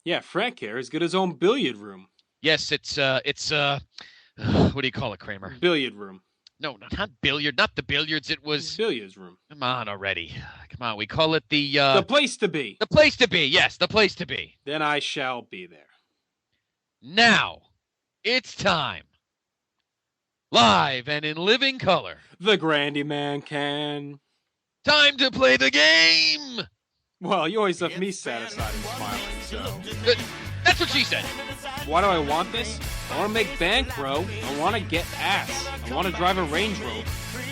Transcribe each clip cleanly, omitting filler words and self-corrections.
Yeah, Frank here has got his own billiard room. Yes, it's what do you call it, Kramer? Billiard room. No, not billiard, not the billiards. It was Billiards room. Come on already. Come on, we call it the place to be. The place to be. Yes, the place to be. Then I shall be there. Now, it's time. Live and in living color. The Grandy Man can. Time to play the game. Well, you always left me satisfied and smiling, so. That's what she said. Why do I want this? I want to make bank, bro. I want to get ass. I want to drive a Range Rover.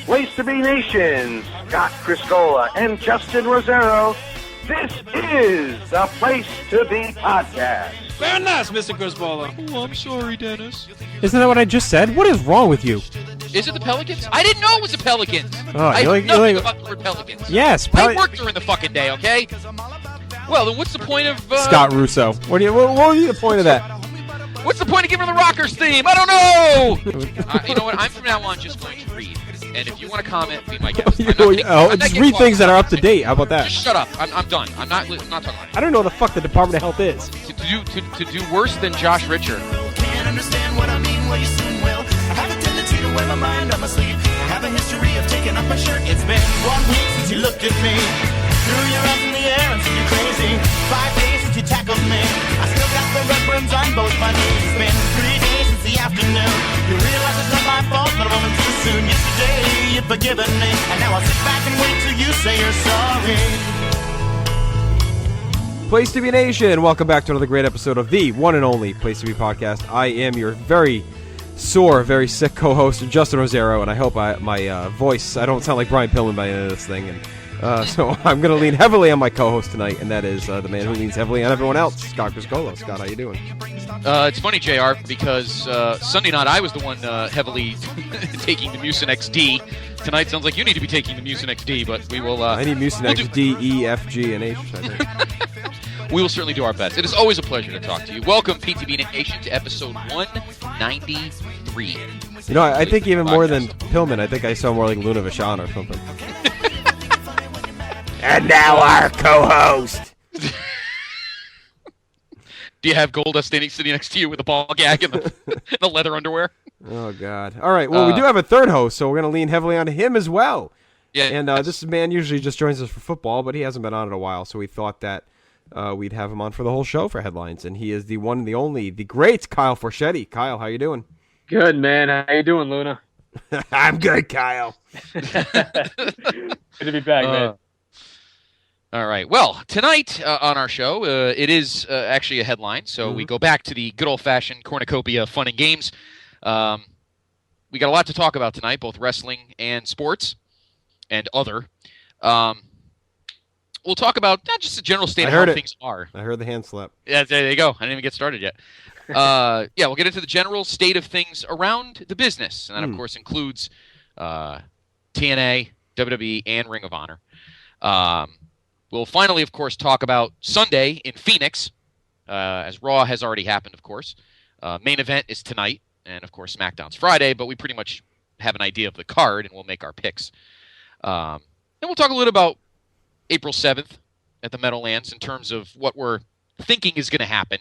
Place to be Nation, Scott Criscola and Justin Rosero. This is the Place to Be Podcast. Very nice, Mr. Crisbola. Oh, I'm sorry, Dennis. Isn't that what I just said? What is wrong with you? Is it the Pelicans? I didn't know it was the Pelicans. Oh, I know nothing about the word Pelicans. Yes, I work during the fucking day, okay? Well, then what's the point of... Scott Russo. What would be the point of that? What's the point of giving her the Rockers theme? I don't know! You know what? I'm from now on just going to read. And if you want to comment, be my guest. Just read things that are up to date. How about that? Just shut up. I'm done. I'm not talking about it. I don't know what the fuck the Department of Health is. To do worse than Josh Richard. Can't understand what I mean, well you soon will. I have a tendency to wear my mind on my sleeve. I have a history of taking off my shirt. It's been 1 week since you looked at me. Threw your arms in the air and said you're crazy. 5 days since you tackled me. I still got the red burns on both my knees. It's been 3 days since the afternoon. You realize it's not my fault, but a moment too soon. Yesterday you've forgiven me, and now I'll sit back and wait till you say you're sorry. Place to Be Nation, welcome back to another great episode of the one and only Place to Be Podcast. I am your very sore, very sick co-host, Justin Rosero, and I hope my voice, I don't sound like Brian Pillman by the end of this thing. And so I'm going to lean heavily on my co-host tonight, and that is the man who leans heavily on everyone else, Scott Criscola. Scott, how you doing? It's funny, JR, because Sunday night I was the one heavily taking the Mucinex D. Tonight sounds like you need to be taking the Mucinex D, but we will... I need Mucinex D, E, F, G, and H, I think. We will certainly do our best. It is always a pleasure to talk to you. Welcome, PTB Nation, to episode 193. You know, I think even more than Pillman, I think I saw more like Luna Vachon or something. And now our co-host. Do you have Goldust sitting next to you with a ball gag and the leather underwear? Oh, God. All right, well, we do have a third host, so we're going to lean heavily on him as well. Yeah. And this man usually just joins us for football, but he hasn't been on in a while, so we thought that we'd have him on for the whole show for headlines, and he is the one and the only, the great Kyle Forchetti. Kyle, how you doing? Good, man. How you doing, Luna? I'm good, Kyle. Good to be back, man. All right. Well, tonight on our show, it is actually a headline, so we go back to the good old-fashioned cornucopia fun and games. We got a lot to talk about tonight, both wrestling and sports and other. We'll talk about not just the general state of how things are. I heard the hand slap. Yeah, there you go. I didn't even get started yet. Yeah, we'll get into the general state of things around the business, and that, of course, includes TNA, WWE, and Ring of Honor. We'll finally, of course, talk about Sunday in Phoenix, as Raw has already happened, of course. Main event is tonight, and, of course, SmackDown's Friday, but we pretty much have an idea of the card, and we'll make our picks. Then we'll talk a little about April 7th at the Meadowlands in terms of what we're thinking is going to happen.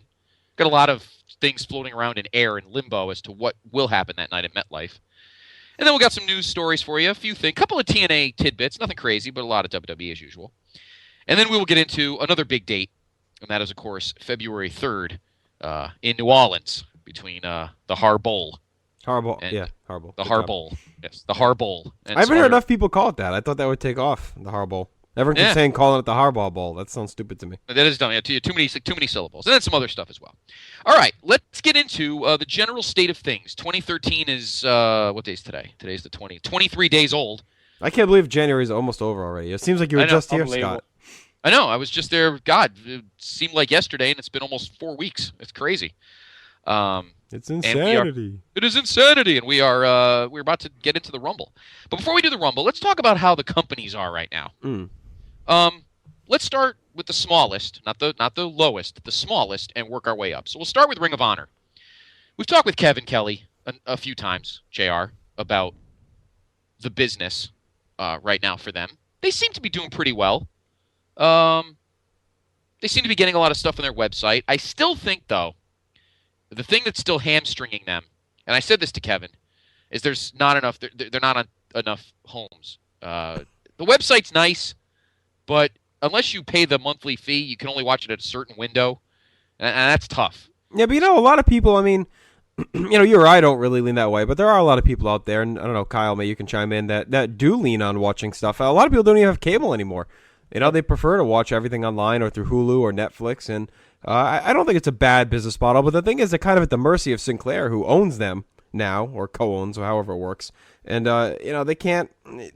Got a lot of things floating around in air and limbo as to what will happen that night at MetLife. And then we got some news stories for you, a few things, a couple of TNA tidbits, nothing crazy, but a lot of WWE as usual. And then we will get into another big date, and that is, of course, February 3rd in New Orleans between the Har Bowl. Har Bowl. The Har Bowl. Yes, the Har Bowl. I haven't heard enough people call it that. I thought that would take off, the Har Bowl. Everyone keeps saying calling it the Harbaugh Bowl. That sounds stupid to me. That is dumb. Yeah, too many syllables. And then some other stuff as well. All right, let's get into the general state of things. 2013 is, what day is today? Today's the 20th. 23 days old. I can't believe January is almost over already. It seems like you were just here, Scott. I know. I was just there. God, it seemed like yesterday, and it's been almost 4 weeks. It's crazy. It's insanity. It is insanity, and we're about to get into the Rumble. But before we do the Rumble, let's talk about how the companies are right now. Let's start with the smallest, not the lowest, the smallest, and work our way up. So we'll start with Ring of Honor. We've talked with Kevin Kelly a few times, JR, about the business right now for them. They seem to be doing pretty well. They seem to be getting a lot of stuff on their website. I still think, though, the thing that's still hamstringing them, and I said this to Kevin, is there's not enough. They're not on enough homes. The website's nice, but unless you pay the monthly fee, you can only watch it at a certain window, and that's tough. Yeah, but a lot of people, I mean, you or I don't really lean that way, but there are a lot of people out there, and I don't know, Kyle, maybe you can chime in, that do lean on watching stuff. A lot of people don't even have cable anymore. They prefer to watch everything online or through Hulu or Netflix, and I don't think it's a bad business model, but the thing is they're kind of at the mercy of Sinclair, who owns them now, or co-owns, or however it works. And, they can't,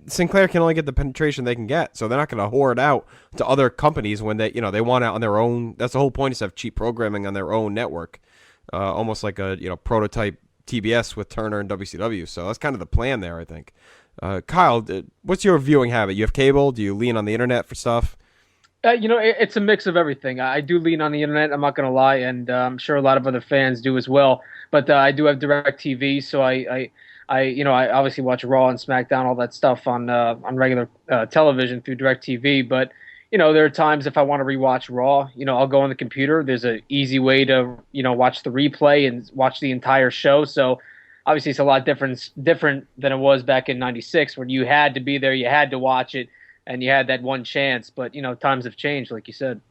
Sinclair can only get the penetration they can get, so they're not going to hoard out to other companies when they want it on their own. That's the whole point, is to have cheap programming on their own network, almost like a, prototype TBS with Turner and WCW. So that's kind of the plan there, I think. Kyle, what's your viewing habit? You have cable? Do you lean on the internet for stuff? It's a mix of everything. I do lean on the internet, I'm not going to lie, and I'm sure a lot of other fans do as well. But I do have DirecTV, so I obviously watch Raw and SmackDown, all that stuff on regular television through DirecTV. But there are times if I want to rewatch Raw, I'll go on the computer. There's an easy way to watch the replay and watch the entire show. So obviously it's a lot different than it was back in '96, when you had to be there, you had to watch it, and you had that one chance. But times have changed, like you said.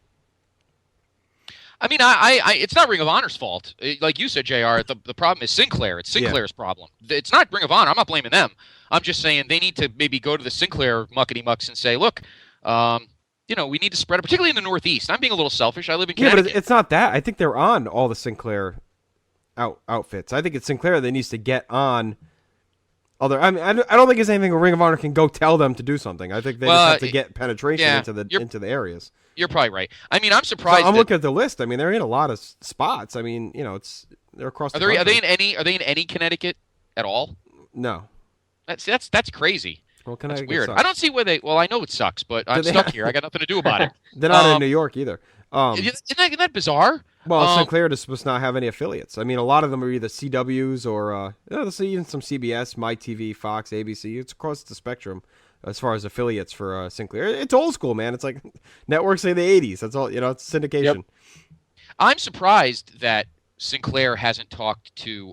I mean, I it's not Ring of Honor's fault. Like you said, JR, the problem is Sinclair. It's Sinclair's problem. It's not Ring of Honor. I'm not blaming them. I'm just saying they need to maybe go to the Sinclair muckety-mucks and say, look, we need to spread it, particularly in the Northeast. I'm being a little selfish. I live in Connecticut. Yeah, but it's not that. I think they're on all the Sinclair outfits. I think it's Sinclair that needs to get on other. I mean, I don't think it's anything where Ring of Honor can go tell them to do something. I think they just have to get penetration into the areas. You're probably right. I mean, I'm surprised. So I'm looking at the list. I mean, they're in a lot of spots. I mean, they're across the country. Are they in any Connecticut at all? No. That's crazy. Well, That's weird. Sucks. I don't see where they. Well, I know it sucks, but I'm stuck here. I got nothing to do about it. They're not in New York either. Isn't that bizarre? Well, Sinclair is supposed to not have any affiliates. I mean, a lot of them are either CWs or even some CBS, MyTV, Fox, ABC. It's across the spectrum as far as affiliates for Sinclair. It's old school, man. It's like networks in the 80s. That's all. It's syndication. Yep. I'm surprised that Sinclair hasn't talked to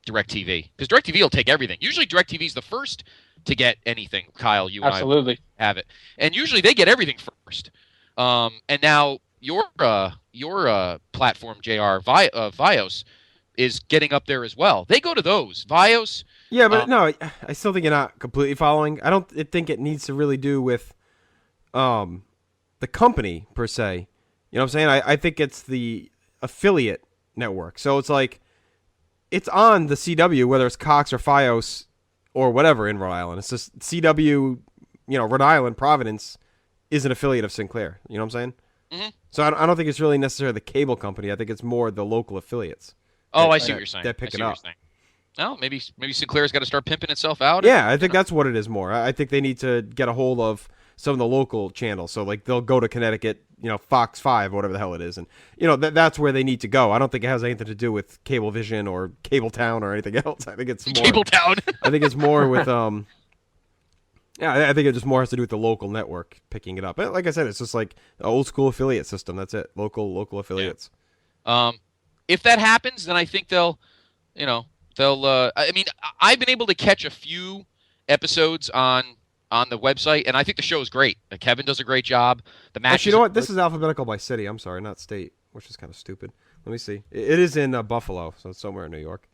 DirecTV, because DirecTV will take everything. Usually DirecTV is the first to get anything. Kyle, you and absolutely I have it, and usually they get everything first. And now your platform, JR, Vios, is getting up there as well. They go to those Vios. Yeah, but no, I still think you're not completely following. I don't think it needs to really do with the company per se. You know what I'm saying? I think it's the affiliate network. So it's like it's on the CW, whether it's Cox or Fios or whatever in Rhode Island. It's just CW, Rhode Island, Providence is an affiliate of Sinclair. You know what I'm saying? Mm-hmm. So I don't think it's really necessarily the cable company. I think it's more the local affiliates. Oh, I see what you're saying. That pick it up. Oh, maybe Sinclair's got to start pimping itself out. Yeah, I think that's what it is more. I think they need to get a hold of some of the local channels. So like they'll go to Connecticut, Fox 5 or whatever the hell it is, and that's where they need to go. I don't think it has anything to do with Cablevision or Cabletown or anything else. I think it's more Cabletown. I think it's more with I think it just more has to do with the local network picking it up. And like I said, it's just like an old school affiliate system. That's it. Local affiliates. Yeah. If that happens, then I think they'll. I mean, I've been able to catch a few episodes on the website, and I think the show is great. Kevin does a great job. The match. Actually, you know what? This is alphabetical by city. I'm sorry, not state, which is kind of stupid. Let me see. It is in Buffalo, so it's somewhere in New York.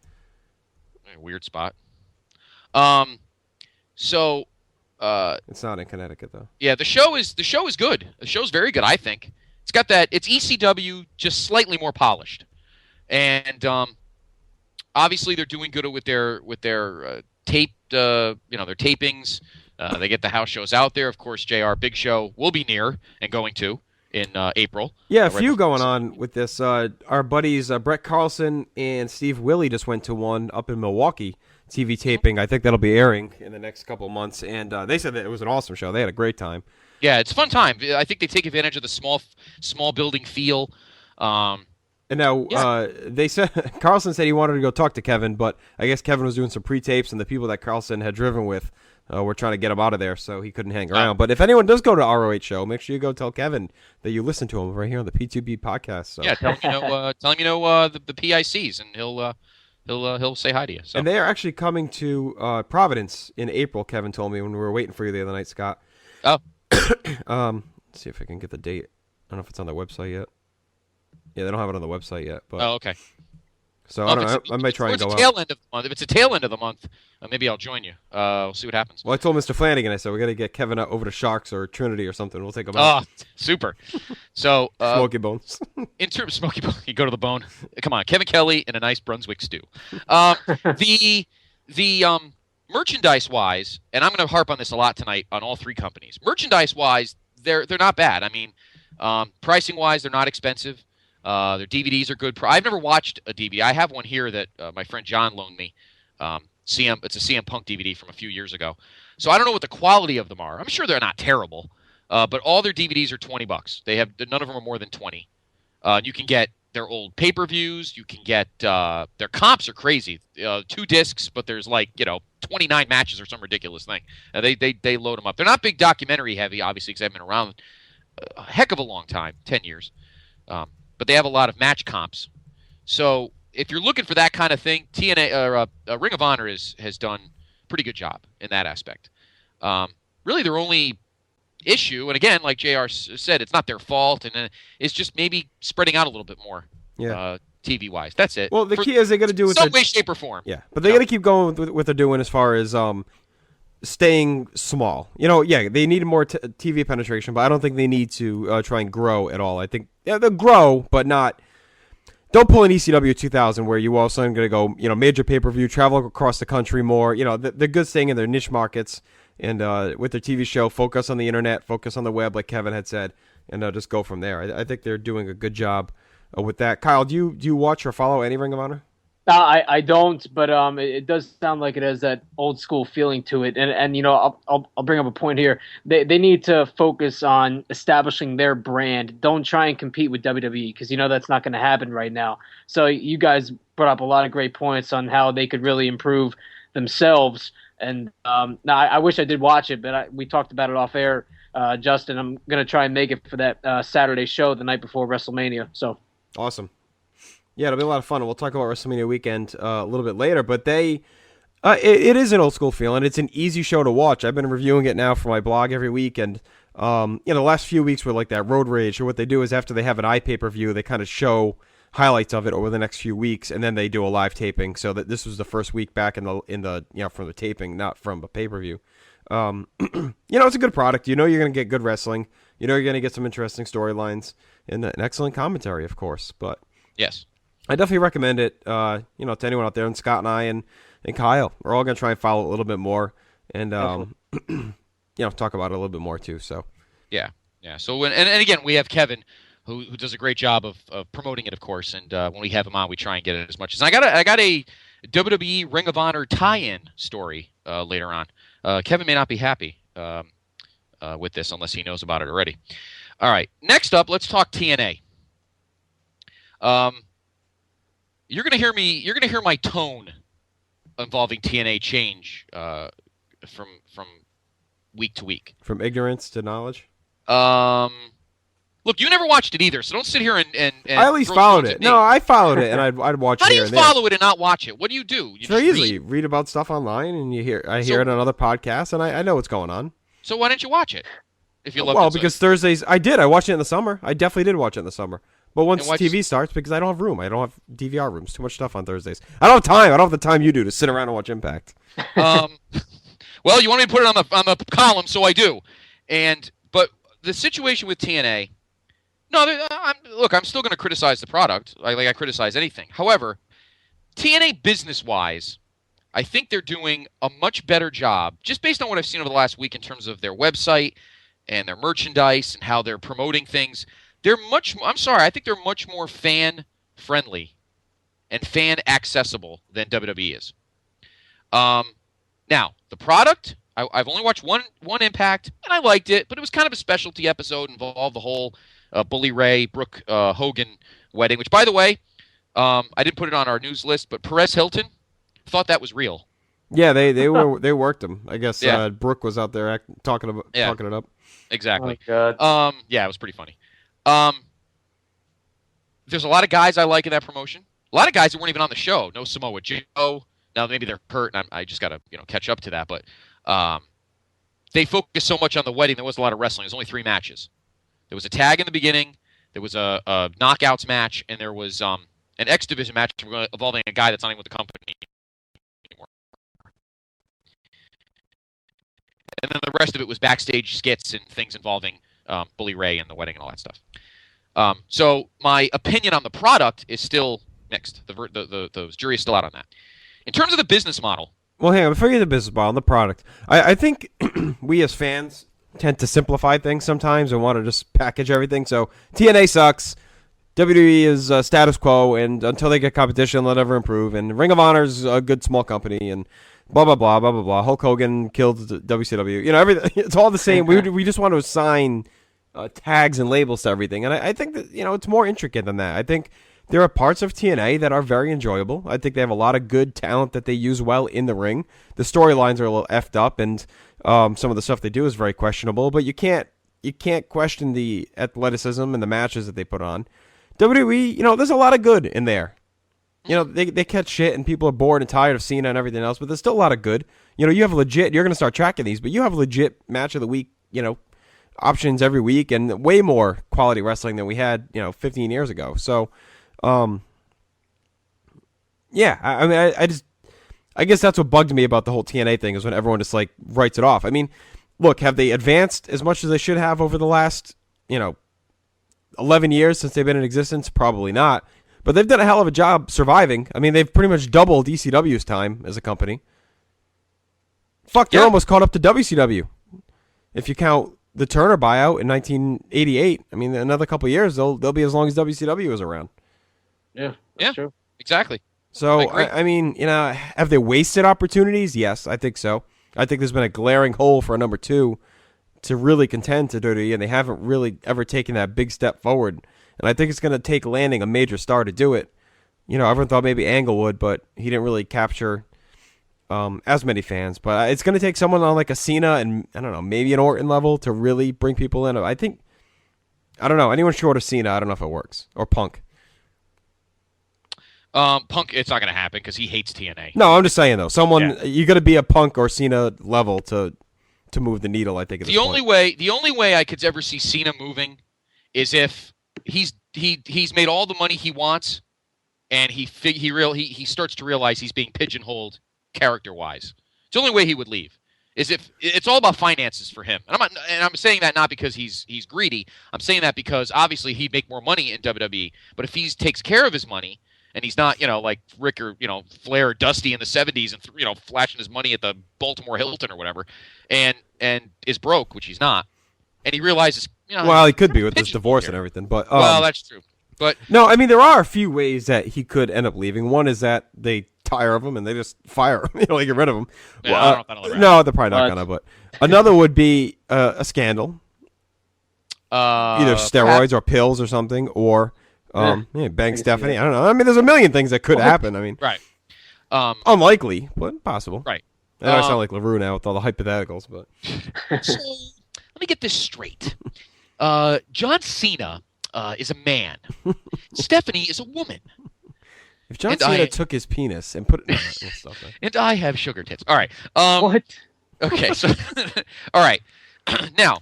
Weird spot. So. It's not in Connecticut though. Yeah, the show is good. The show's very good, I think. It's got that. It's ECW, just slightly more polished, and obviously they're doing good with their taped, their tapings. They get the house shows out there. Of course, JR Big Show will be near and going to in April. Yeah, a few going on with this. Our buddies Brett Carlson and Steve Willie just went to one up in Milwaukee. TV taping. I think that'll be airing in the next couple of months, and they said that it was an awesome show. They had a great time. Yeah, it's a fun time. I think they take advantage of the small building feel. And now they said Carlson said he wanted to go talk to Kevin, but I guess Kevin was doing some pre-tapes, and the people that Carlson had driven with we're trying to get him out of there, so he couldn't hang around. But if anyone does go to ROH show, make sure you go tell Kevin that you listen to him right here on the PTB podcast. So. Yeah, tell him the PICs, and he'll say hi to you. So. And they are actually coming to Providence in April. Kevin told me when we were waiting for you the other night, Scott. Oh. Let's see if I can get the date. I don't know if it's on their website yet. Yeah, they don't have it on the website yet. But okay. So I don't know. I might try and go out. Tail end of the month. If it's a tail end of the month, maybe I'll join you. We'll see what happens. Well, I told Mr. Flanagan, I said, we got to get Kevin out over to Sharks or Trinity or something. We'll take him out. Oh, super. So Smoky Bones. In terms of Smoky Bones, you go to the bone. Come on, Kevin Kelly and a nice Brunswick stew. The merchandise-wise, and I'm going to harp on this a lot tonight on all three companies. Merchandise-wise, they're not bad. I mean, pricing-wise, they're not expensive. Their DVDs are good. I've never watched a DVD. I have one here that my friend John loaned me. It's a CM Punk DVD from a few years ago. So I don't know what the quality of them are. I'm sure they're not terrible, but all their DVDs are $20. None of them are more than 20. You can get their old pay-per-views. You can get their comps are crazy. 2 discs, but there's 29 matches or some ridiculous thing. They load them up. They're not big documentary heavy, obviously, because they've been around a heck of a long time, 10 years. But they have a lot of match comps. So if you're looking for that kind of thing, TNA Ring of Honor has done a pretty good job in that aspect. Really, their only issue, and again, like JR said, it's not their fault, and it's just maybe spreading out a little bit more. Yeah. TV-wise. That's it. Well, the key is they got to do with some way, shape, or form. Yeah, but they got to keep going with what they're doing as far as staying small. They need more TV penetration, but I don't think they need to try and grow at all. I think they'll grow, but not. Don't pull an ECW 2000 where you all of a sudden going to go, major pay-per-view, travel across the country more. They're good staying in their niche markets, and with their TV show, focus on the internet, focus on the web, like Kevin had said, and just go from there. I think they're doing a good job with that. Kyle, do you watch or follow any Ring of Honor? I don't, but it does sound like it has that old school feeling to it. And I'll bring up a point here. They need to focus on establishing their brand. Don't try and compete with WWE because that's not going to happen right now. So you guys brought up a lot of great points on how they could really improve themselves. And now I wish I did watch it, but we talked about it off air, Justin. I'm going to try and make it for that Saturday show the night before WrestleMania. So awesome. Yeah, it'll be a lot of fun. We'll talk about WrestleMania Weekend a little bit later, but it is an old school feeling. It's an easy show to watch. I've been reviewing it now for my blog every week, and the last few weeks were like that Road Rage. Or what they do is after they have an pay-per-view, they kind of show highlights of it over the next few weeks, and then they do a live taping. So that this was the first week back in the from the taping, not from a pay-per-view. It's a good product. You're going to get good wrestling. You're going to get some interesting storylines and an excellent commentary, of course. But yes. I definitely recommend it, to anyone out there. And Scott and I and Kyle, we're all going to try and follow it a little bit more and, talk about it a little bit more too. So, yeah. So and again, we have Kevin, who does a great job of promoting it, of course. And when we have him on, we try and get it as much as. I got a WWE Ring of Honor tie-in story later on. Kevin may not be happy with this unless he knows about it already. All right. Next up, let's talk TNA. You're gonna hear my tone involving TNA change from week to week. From ignorance to knowledge. Look, you never watched it either, so don't sit here and I at least followed it. No, I followed it, and I'd watch it. How do here you and there. follow it and not watch it? What do? You it's very easy. Read about stuff online, and I hear it on other podcasts, and I know what's going on. So why didn't you watch it? If you love it, because Thursdays I did. I watched it in the summer. I definitely did watch it in the summer. But once TV starts, because I don't have room. I don't have DVR rooms. Too much stuff on Thursdays. I don't have time. I don't have the time you do to sit around and watch Impact. Well, you want me to put it on the column, so I do. But the situation with TNA, I'm still going to criticize the product. Like I criticize anything. However, TNA business-wise, I think they're doing a much better job, just based on what I've seen over the last week in terms of their website and their merchandise and how they're promoting things. I think they're much more fan-friendly and fan-accessible than WWE is. Now, the product, I've only watched one Impact, and I liked it, but it was kind of a specialty episode, involved the whole Bully Ray, Brooke Hogan wedding, which, by the way, I didn't put it on our news list, but Perez Hilton, thought that was real. Yeah, they worked him. I guess Yeah. Brooke was out there talking it up. Exactly. Oh, God. Yeah, it was pretty funny. There's a lot of guys I like in that promotion. A lot of guys that weren't even on the show. No Samoa Joe. Now maybe they're hurt, and I just got to catch up to that. But they focused so much on the wedding. There was a lot of wrestling. There was only 3 matches. There was a tag in the beginning. There was a knockouts match, and there was an X Division match involving a guy that's not even with the company anymore. And then the rest of it was backstage skits and things involving Bully Ray and the wedding and all that stuff. So my opinion on the product is still mixed. The jury is still out on that. In terms of the business model. Well, hang on. Before you get to the business model, the product, I think we as fans tend to simplify things sometimes and want to just package everything. So TNA sucks. WWE is status quo, and until they get competition, they'll never improve. And Ring of Honor is a good small company, and blah, blah, blah, blah, blah, blah. Hulk Hogan killed WCW. Everything. It's all the same. We just want to assign tags and labels to everything. And I think that, it's more intricate than that. I think there are parts of TNA that are very enjoyable. I think they have a lot of good talent that they use well in the ring. The storylines are a little effed up, and some of the stuff they do is very questionable, but you can't question the athleticism and the matches that they put on. WWE, there's a lot of good in there. They catch shit and people are bored and tired of Cena and everything else, but there's still a lot of good. You have legit, you're going to start tracking these, but you have legit match of the week, options every week and way more quality wrestling than we had, 15 years ago. So, yeah, I mean, I guess that's what bugged me about the whole TNA thing is when everyone just writes it off. I mean, look, have they advanced as much as they should have over the last, 11 years since they've been in existence? Probably not. But they've done a hell of a job surviving. I mean, they've pretty much doubled ECW's time as a company. Fuck, they're almost caught up to WCW. If you count the Turner buyout in 1988, I mean, another couple of years, they'll be as long as WCW is around. Yeah, that's true. Exactly. So, I mean, have they wasted opportunities? Yes, I think so. I think there's been a glaring hole for a number 2 to really contend to WWE, and they haven't really ever taken that big step forward. And I think it's going to take landing a major star to do it. Everyone thought maybe Angle would, but he didn't really capture as many fans. But it's going to take someone on a Cena and, I don't know, maybe an Orton level to really bring people in. I don't know, anyone short of Cena, I don't know if it works. Or Punk. Punk, it's not going to happen because he hates TNA. No, I'm just saying, though. You got to be a Punk or Cena level to move the needle, I think. The only way I could ever see Cena moving is if he's made all the money he wants, and he starts to realize he's being pigeonholed character-wise. It's the only way he would leave. Is if it's all about finances for him, and I'm saying that not because he's greedy. I'm saying that because obviously he'd make more money in WWE. But if he takes care of his money and he's not, like Rick or Flair or Dusty in the '70s and flashing his money at the Baltimore Hilton or whatever, and is broke, which he's not, and he realizes, well, he could be with this divorce and everything, but well, that's true. But no, I mean there are a few ways that he could end up leaving. One is that they tire of him and they just fire him, they get rid of him. Yeah, I don't know if that'll ever no, they're probably not gonna. But another would be a scandal, either steroids or pills or something, or bang Stephanie. I don't know. I mean, there's a million things that could happen. I mean, right. Unlikely, but possible. Right. I know I sound like LaRue now with all the hypotheticals, but so let me get this straight. John Cena is a man. Stephanie is a woman. If John Cena took his penis and put it and I have sugar tits. All right. What? Okay, so all right. Now,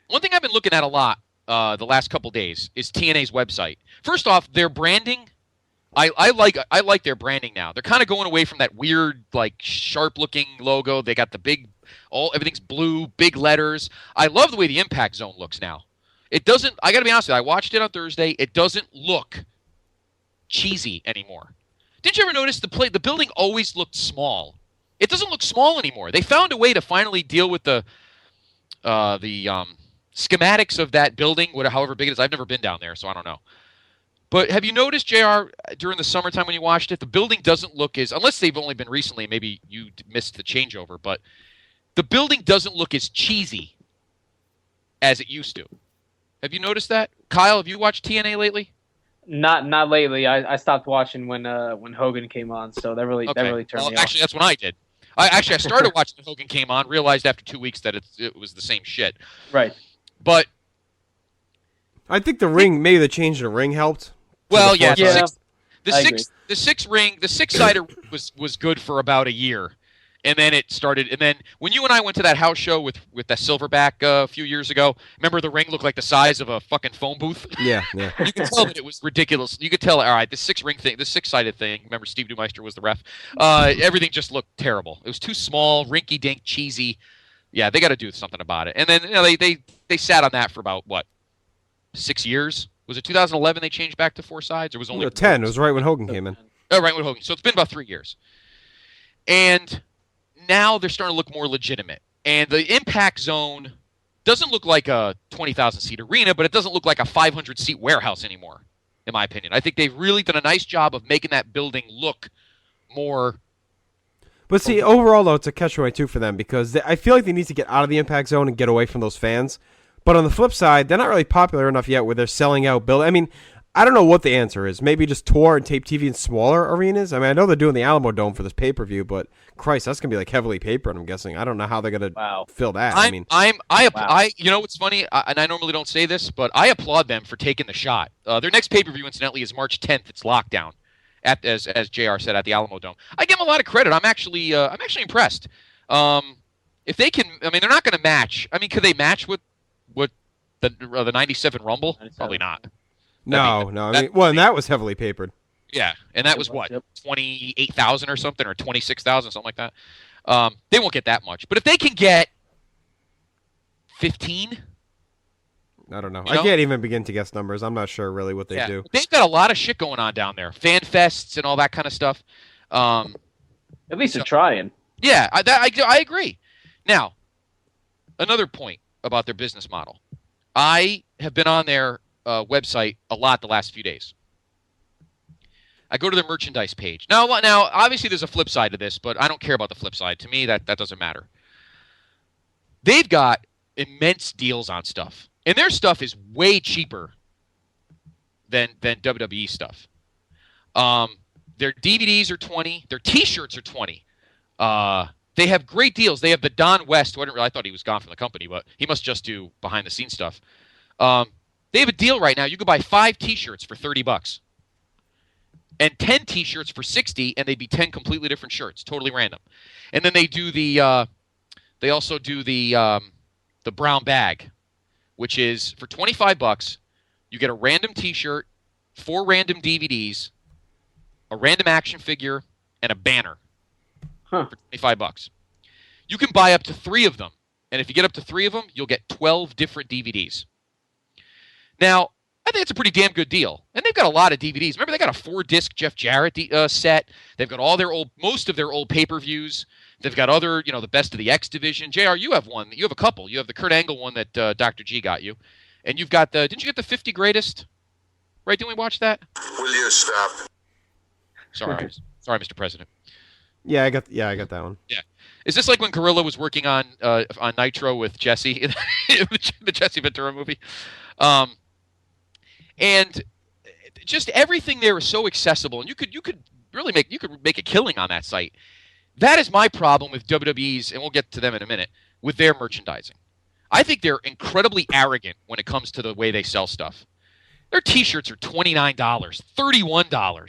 one thing I've been looking at a lot the last couple days is TNA's website. First off, their branding, I like their branding now. They're kind of going away from that weird, sharp-looking logo. They got the everything's blue, big letters. I love the way the Impact Zone looks now. It doesn't. I got to be honest with you. I watched it on Thursday. It doesn't look cheesy anymore. Didn't you ever notice the building always looked small? It doesn't look small anymore. They found a way to finally deal with the schematics of that building, however big it is. I've never been down there, so I don't know. But have you noticed, JR, during the summertime when you watched it, the building doesn't look unless they've only been recently, maybe you missed the changeover, but the building doesn't look as cheesy as it used to. Have you noticed that? Kyle, have you watched TNA lately? Not lately. I stopped watching when Hogan came on, so that really turned me off. Actually, that's when I did. I started watching when Hogan came on, realized after 2 weeks that it was the same shit. Right. But I think the ring, maybe the change in the ring helped. well, yeah, Yeah. the six-sided was good for about a year. And then it started. And then when you and I went to that house show with that Silverback a few years ago, remember the ring looked like the size of a fucking phone booth? Yeah. You could tell that it was ridiculous. You could tell, all right, this six-sided thing. Remember, Steve Newmeister was the ref. Everything just looked terrible. It was too small, rinky-dink, cheesy. Yeah, they got to do something about it. And then they sat on that for about 6 years. Was it 2011 they changed back to 4 sides, or was it only 10? It was right when Hogan came in. Oh, right with Hogan. So it's been about 3 years. And now they're starting to look more legitimate. And the Impact Zone doesn't look like a 20,000-seat arena, but it doesn't look like a 500-seat warehouse anymore, in my opinion. I think they've really done a nice job of making that building look more... But see, overall, though, it's a catch-22 for them because I feel like they need to get out of the Impact Zone and get away from those fans. But on the flip side, they're not really popular enough yet where they're selling out buildings. I mean, I don't know what the answer is. Maybe just tour and tape TV in smaller arenas? I mean, I know they're doing the Alamo Dome for this pay-per-view, but Christ, that's going to be like heavily papered, I'm guessing. I don't know how they're going to fill that. You know what's funny, and I normally don't say this, but I applaud them for taking the shot. Their next pay-per-view, incidentally, is March 10th. It's Lockdown, as JR said, at the Alamo Dome. I give them a lot of credit. I'm actually impressed. If they can, I mean, they're not going to match. I mean, could they match with the 97 Rumble? 97. Probably not. No. I mean, and that was heavily papered. Yeah, and that was 28,000 or something, or 26,000, something like that. They won't get that much, but if they can get 15, I don't know. I can't even begin to guess numbers. I'm not sure really what they do. They've got a lot of shit going on down there, fan fests and all that kind of stuff. At least they're trying. Yeah, I agree. Now, another point about their business model. I have been on their website a lot the last few days. I go to their merchandise page. Now, obviously there's a flip side to this, but I don't care about the flip side. To me, that doesn't matter. They've got immense deals on stuff. And their stuff is way cheaper than WWE stuff. Their DVDs are $20. Their T-shirts are $20. They have great deals. They have the Don West, who I thought he was gone from the company, but he must just do behind-the-scenes stuff. They have a deal right now. You could buy 5 T-shirts for $30. And 10 T-shirts for $60, and they'd be 10 completely different shirts, totally random. And then they do they also do the brown bag, which is for $25. You get a random T-shirt, 4 random DVDs, a random action figure, and a banner for $25. You can buy up to 3 of them, and if you get up to 3 of them, you'll get 12 different DVDs. Now, I think it's a pretty damn good deal. And they've got a lot of DVDs. Remember, they got a 4-disc Jeff Jarrett set. They've got most of their old pay-per-views. They've got other, the best of the X Division. JR, you have one. You have a couple. You have the Kurt Angle one that Dr. G got you. And you've got didn't you get the 50 Greatest? Right, didn't we watch that? Will you stop? Sorry, Mr. President. Yeah, I got that one. Yeah. Is this like when Gorilla was working on Nitro with Jesse in the Jesse Ventura movie? And just everything there is so accessible, and you could really make a killing on that site. That is my problem with WWE's, and we'll get to them in a minute, with their merchandising. I think they're incredibly arrogant when it comes to the way they sell stuff. Their T-shirts are $29, $31. Are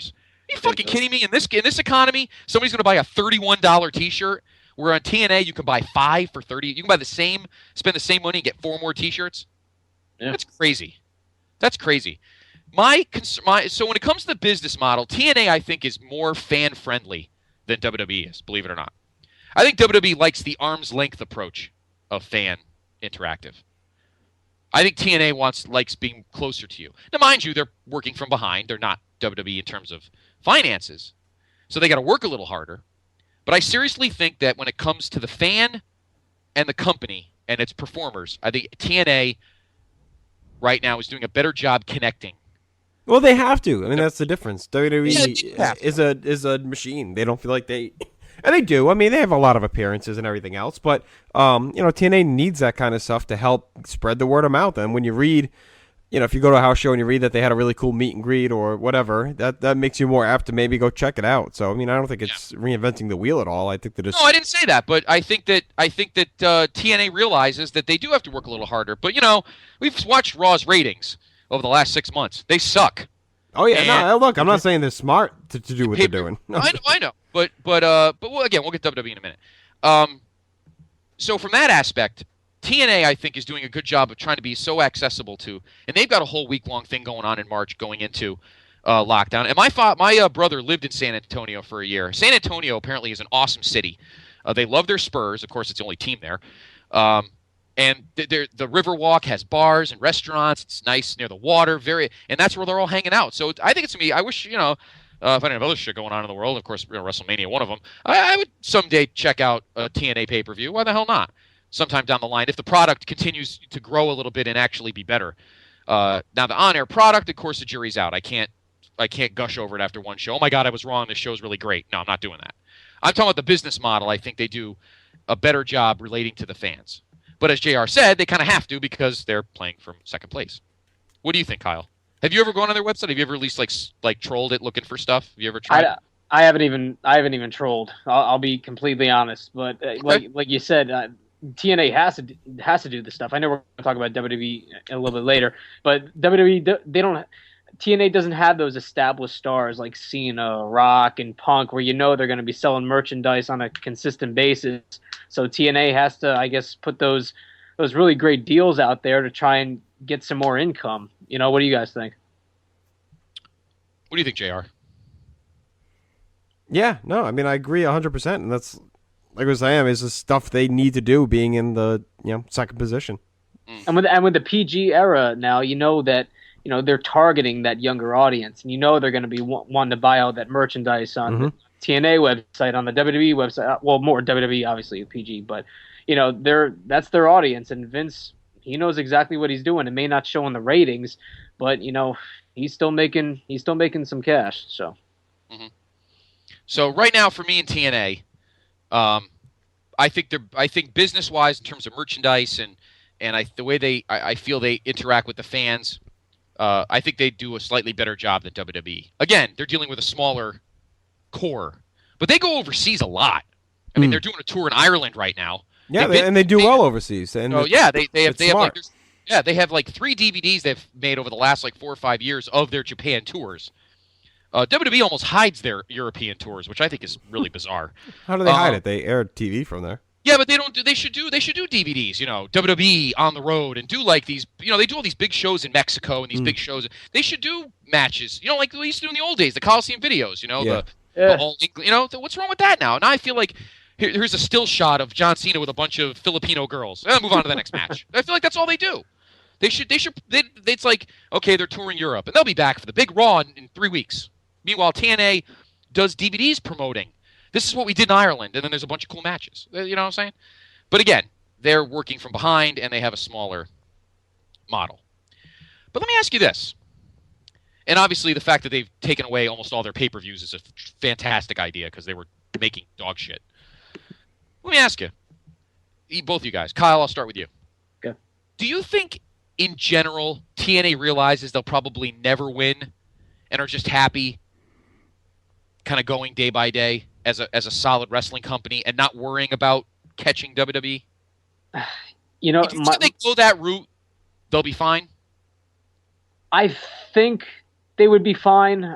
you fucking kidding me? In this economy, somebody's going to buy a $31 T-shirt, where on TNA you can buy 5 for $30. You can spend the same money and get 4 more T-shirts. Yeah. That's crazy. That's crazy. So when it comes to the business model, TNA I think is more fan friendly than WWE is, believe it or not. I think WWE likes the arm's length approach of fan interactive. I think TNA likes being closer to you. Now, mind you, they're working from behind. They're not WWE in terms of finances, so they got to work a little harder. But I seriously think that when it comes to the fan and the company and its performers, I think TNA right now is doing a better job connecting. Well, they have to. I mean, that's the difference. WWE is a machine. They don't feel like they... And they do. I mean, they have a lot of appearances and everything else. But, TNA needs that kind of stuff to help spread the word of mouth. And when you read if you go to a house show and you read that they had a really cool meet and greet or whatever, that makes you more apt to maybe go check it out. So, I mean, I don't think it's reinventing the wheel at all. I think that it's... No, I didn't say that, but I think that TNA realizes that they do have to work a little harder. But, we've watched Raw's ratings over the last 6 months. They suck. Oh, yeah. No, look, I'm not saying they're smart to do what they're doing. No. I know. But again, we'll get WWE in a minute. So from that aspect, TNA, I think, is doing a good job of trying to be so accessible to, and they've got a whole week-long thing going on in March going into lockdown. And my brother lived in San Antonio for a year. San Antonio apparently is an awesome city. They love their Spurs. Of course, it's the only team there. And the Riverwalk has bars and restaurants. It's nice near the water, and that's where they're all hanging out. So I think it's going to be, I wish, if I didn't have other shit going on in the world, of course, WrestleMania, one of them, I would someday check out a TNA pay-per-view. Why the hell not? Sometime down the line, if the product continues to grow a little bit and actually be better. Now, the on-air product, of course, the jury's out. I can't gush over it after one show. Oh, my God, I was wrong. This show's really great. No, I'm not doing that. I'm talking about the business model. I think they do a better job relating to the fans. But as JR said, they kind of have to because they're playing from second place. What do you think, Kyle? Have you ever gone on their website? Have you ever at least like trolled it looking for stuff? Have you ever tried? I haven't even trolled. I'll be completely honest. But like you said, TNA has to do this stuff. I know we're going to talk about WWE a little bit later, but WWE TNA doesn't have those established stars like Cena, Rock, and Punk, where they're going to be selling merchandise on a consistent basis. So TNA has to, I guess, put those really great deals out there to try and get some more income. What do you guys think? What do you think, JR? Yeah, no, I mean, I agree 100%, and that's, like I was saying, is the stuff they need to do being in the second position. And with the PG era now, that they're targeting that younger audience, and they're going to be wanting to buy all that merchandise on the TNA website, on the WWE website. Well, more WWE, obviously, PG, but that's their audience, and Vince, he knows exactly what he's doing. It may not show in the ratings, but he's still making some cash. So, So right now for me and TNA, I think business wise in terms of merchandise and the way I feel they interact with the fans. I think they do a slightly better job than WWE. Again, they're dealing with a smaller core, but they go overseas a lot. I mean, they're doing a tour in Ireland right now. Yeah, they do well overseas. And they have like 3 DVDs they've made over the last 4 or 5 years of their Japan tours. WWE almost hides their European tours, which I think is really bizarre. How do they hide it? They air TV from there. Yeah, but they don't. They should do DVDs. WWE on the road and do these. They do all these big shows in Mexico and these big shows. They should do matches. Like we used to do in the old days, the Coliseum videos. The whole. What's wrong with that now? Now I feel like here's a still shot of John Cena with a bunch of Filipino girls. Move on to the next match. I feel like that's all they do. It's like, okay, they're touring Europe and they'll be back for the big Raw in 3 weeks. Meanwhile, TNA does DVDs promoting. This is what we did in Ireland, and then there's a bunch of cool matches. You know what I'm saying? But again, they're working from behind, and they have a smaller model. But let me ask you this. And obviously, the fact that they've taken away almost all their pay-per-views is a fantastic idea because they were making dog shit. Let me ask you, both of you guys. Kyle, I'll start with you. Okay. Do you think, in general, TNA realizes they'll probably never win and are just happy kind of going day by day as a solid wrestling company and not worrying about catching WWE? If they go that route, they'll be fine? I think they would be fine.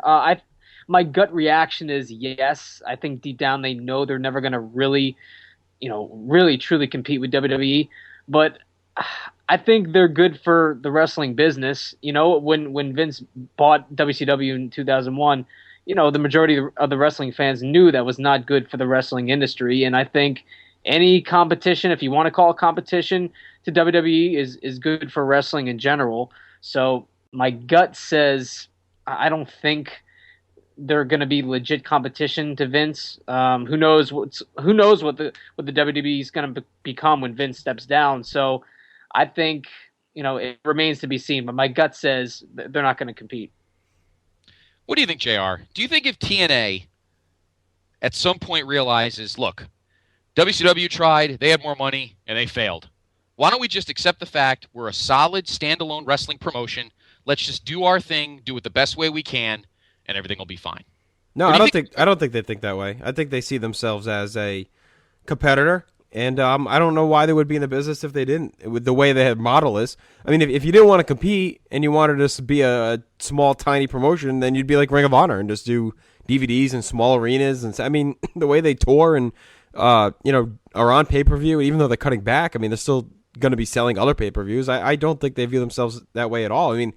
My gut reaction is yes. I think deep down they know they're never going to really truly compete with WWE. But I think they're good for the wrestling business. When Vince bought WCW in 2001, the majority of the wrestling fans knew that was not good for the wrestling industry. And I think any competition, if you want to call it competition, to WWE is good for wrestling in general. So my gut says I don't think they're going to be legit competition to Vince. Who knows what the WWE is going to become when Vince steps down. So I think it remains to be seen. But my gut says they're not going to compete. What do you think, JR? Do you think if TNA at some point realizes, look, WCW tried, they had more money, and they failed. Why don't we just accept the fact we're a solid standalone wrestling promotion Let's just do our thing, do it the best way we can, and everything will be fine. No, I don't think they think that way. I think they see themselves as a competitor, and I don't know why they would be in the business if they didn't. With the way their model is, I mean, if you didn't want to compete and you wanted us to be a small, tiny promotion, then you'd be like Ring of Honor and just do DVDs in small arenas. And I mean, the way they tour and are on pay-per-view, even though they're cutting back, I mean, they're still going to be selling other pay-per-views. I don't think they view themselves that way at all. I mean,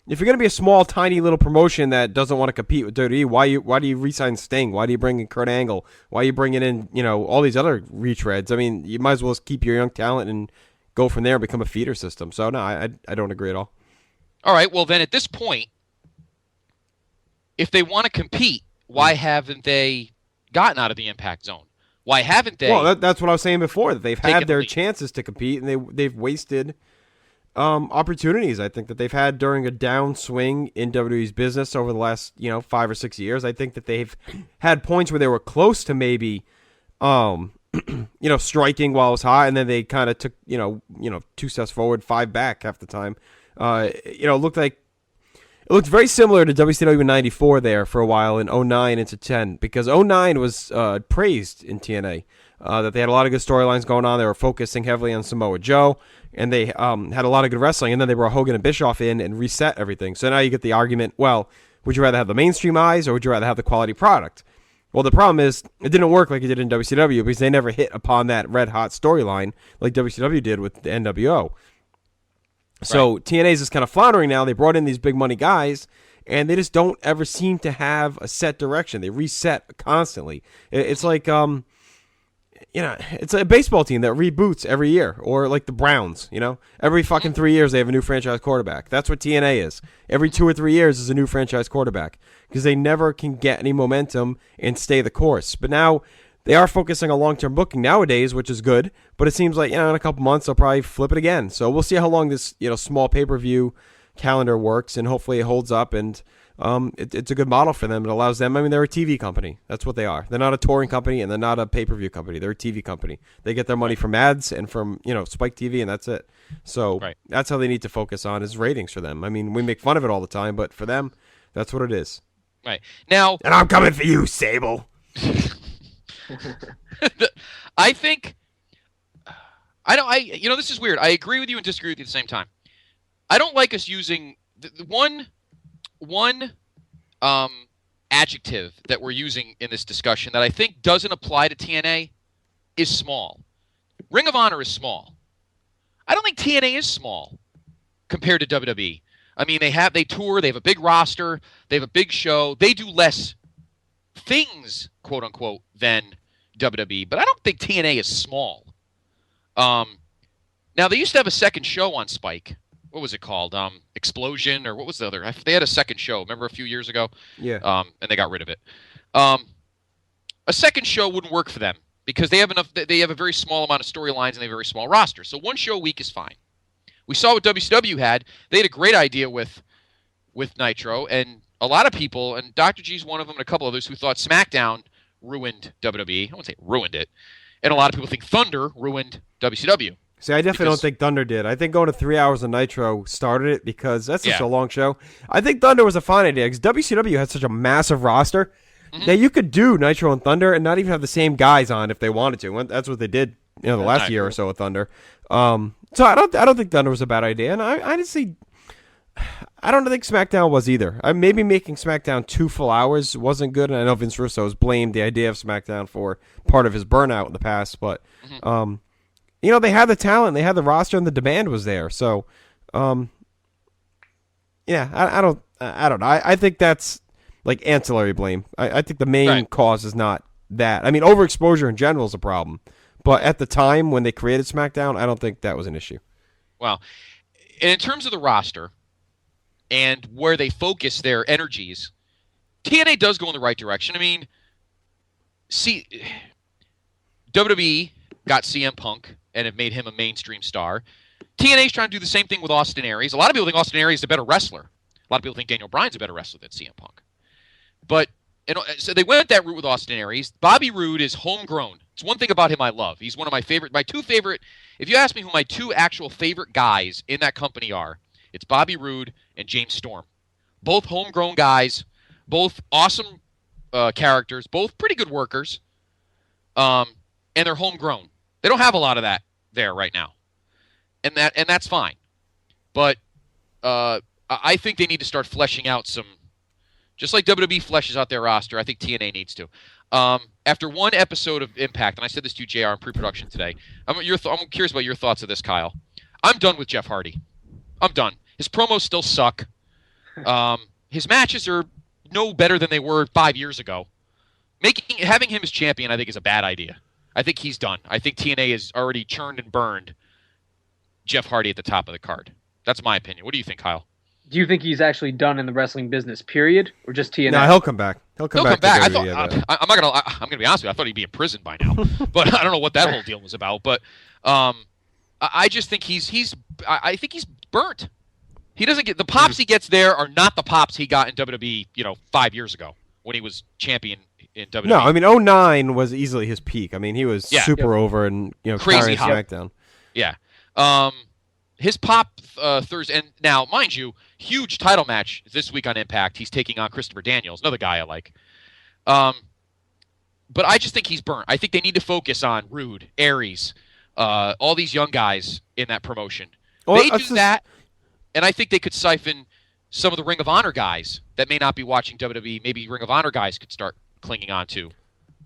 if you're going to be a small, tiny little promotion that doesn't want to compete with WWE, why do you re-sign Sting? Why do you bring in Kurt Angle? Why are you bringing in, all these other retreads? I mean, you might as well just keep your young talent and go from there and become a feeder system. So, no, I don't agree at all. All right, well, then at this point, if they want to compete, why haven't they gotten out of the impact zone? Why haven't they? Well, that's what I was saying before, that they've had their chances to compete, and they've wasted opportunities, I think, that they've had during a downswing in WWE's business over the last 5 or 6 years. I think that they've had points where they were close to maybe striking while it was hot, and then they kind of took 2 steps forward, 5 back half the time. It looked very similar to WCW in '94 there for a while in 09 into 10, because 09 was praised in TNA, that they had a lot of good storylines going on. They were focusing heavily on Samoa Joe, and they had a lot of good wrestling, and then they brought Hogan and Bischoff in and reset everything. So now you get the argument, well, would you rather have the mainstream eyes or would you rather have the quality product? Well, the problem is it didn't work like it did in WCW because they never hit upon that red-hot storyline like WCW did with the NWO. So right. TNA is just kind of floundering now. They brought in these big-money guys, and they just don't ever seem to have a set direction. They reset constantly. It's like it's a baseball team that reboots every year, or like the Browns, every fucking 3 years they have a new franchise quarterback. That's what TNA is. Every 2 or 3 years is a new franchise quarterback because they never can get any momentum and stay the course. But now they are focusing on long-term booking nowadays, which is good, but it seems like in a couple months they'll probably flip it again. So we'll see how long this small pay-per-view calendar works, and hopefully it holds up, and it's a good model for them. It allows them, they're a TV company. That's what they are. They're not a touring company, and they're not a pay-per-view company. They're a TV company. They get their money from ads and from, Spike TV, and that's it. So That's how they need to focus on is ratings for them. I mean, we make fun of it all the time, but for them, that's what it is. Right. Now, and I'm coming for you, Sable. I think this is weird. I agree with you and disagree with you at the same time. I don't like us using the one adjective that we're using in this discussion that I think doesn't apply to TNA is small. Ring of Honor is small. I don't think TNA is small compared to WWE. I mean, they tour, they have a big roster, they have a big show, they do less things, quote unquote, than WWE, but I don't think TNA is small. Now they used to have a second show on Spike. What was it called? Explosion, or what was the other? They had a second show. Remember a few years ago? Yeah. And they got rid of it. A second show wouldn't work for them because they have enough. They have a very small amount of storylines and they have a very small roster. So one show a week is fine. We saw what WCW had. They had a great idea with Nitro, and a lot of people, and Dr. G's one of them, and a couple others who thought SmackDown ruined WWE. I won't say ruined it. And a lot of people think Thunder ruined WCW. See, I definitely don't think Thunder did. I think going to 3 hours of Nitro started it because that's such a long show. I think Thunder was a fine idea because WCW had such a massive roster that you could do Nitro and Thunder and not even have the same guys on if they wanted to. That's what they did, the last year or so with Thunder. So I don't think Thunder was a bad idea, and I honestly, I don't think SmackDown was either. Maybe making SmackDown 2 full hours wasn't good, and I know Vince Russo has blamed the idea of SmackDown for part of his burnout in the past, but they had the talent, they had the roster, and the demand was there. So, I don't know. I think that's like ancillary blame. I think the main cause is not that. I mean, overexposure in general is a problem, but at the time when they created SmackDown, I don't think that was an issue. Well, and in terms of the roster and where they focus their energies, TNA does go in the right direction. I mean, WWE got CM Punk and have made him a mainstream star. TNA's trying to do the same thing with Austin Aries. A lot of people think Austin Aries is a better wrestler. A lot of people think Daniel Bryan's a better wrestler than CM Punk. But so they went that route with Austin Aries. Bobby Roode is homegrown. It's one thing about him I love. He's one of my two favorite. If you ask me who my 2 actual favorite guys in that company are, it's Bobby Roode and James Storm. Both homegrown guys, both awesome characters, both pretty good workers, and they're homegrown. They don't have a lot of that there right now, and that's fine. But I think they need to start fleshing out some, just like WWE fleshes out their roster. I think TNA needs to. After one episode of Impact, and I said this to you, JR, in pre-production today, I'm curious about your thoughts of this, Kyle. I'm done with Jeff Hardy. I'm done. His promos still suck. His matches are no better than they were 5 years ago. Having him as champion, I think, is a bad idea. I think he's done. I think TNA has already churned and burned Jeff Hardy at the top of the card. That's my opinion. What do you think, Kyle? Do you think he's actually done in the wrestling business, period, or just TNA? No, he'll come back. He'll come back. I'm gonna be honest with you. I thought he'd be in prison by now, but I don't know what that whole deal was about. But I just think I think he's burnt. He doesn't get the pops he gets there are not the pops he got in WWE, 5 years ago when he was champion in WWE. No, I mean 2009 was easily his peak. I mean he was super over and crazy carrying SmackDown. Yeah. His pop Thursday, and now mind you, huge title match this week on Impact. He's taking on Christopher Daniels, another guy I like. But I just think he's burnt. I think they need to focus on Rude, Aries, all these young guys in that promotion. Well, they do that. And I think they could siphon some of the Ring of Honor guys that may not be watching WWE. Maybe Ring of Honor guys could start clinging on to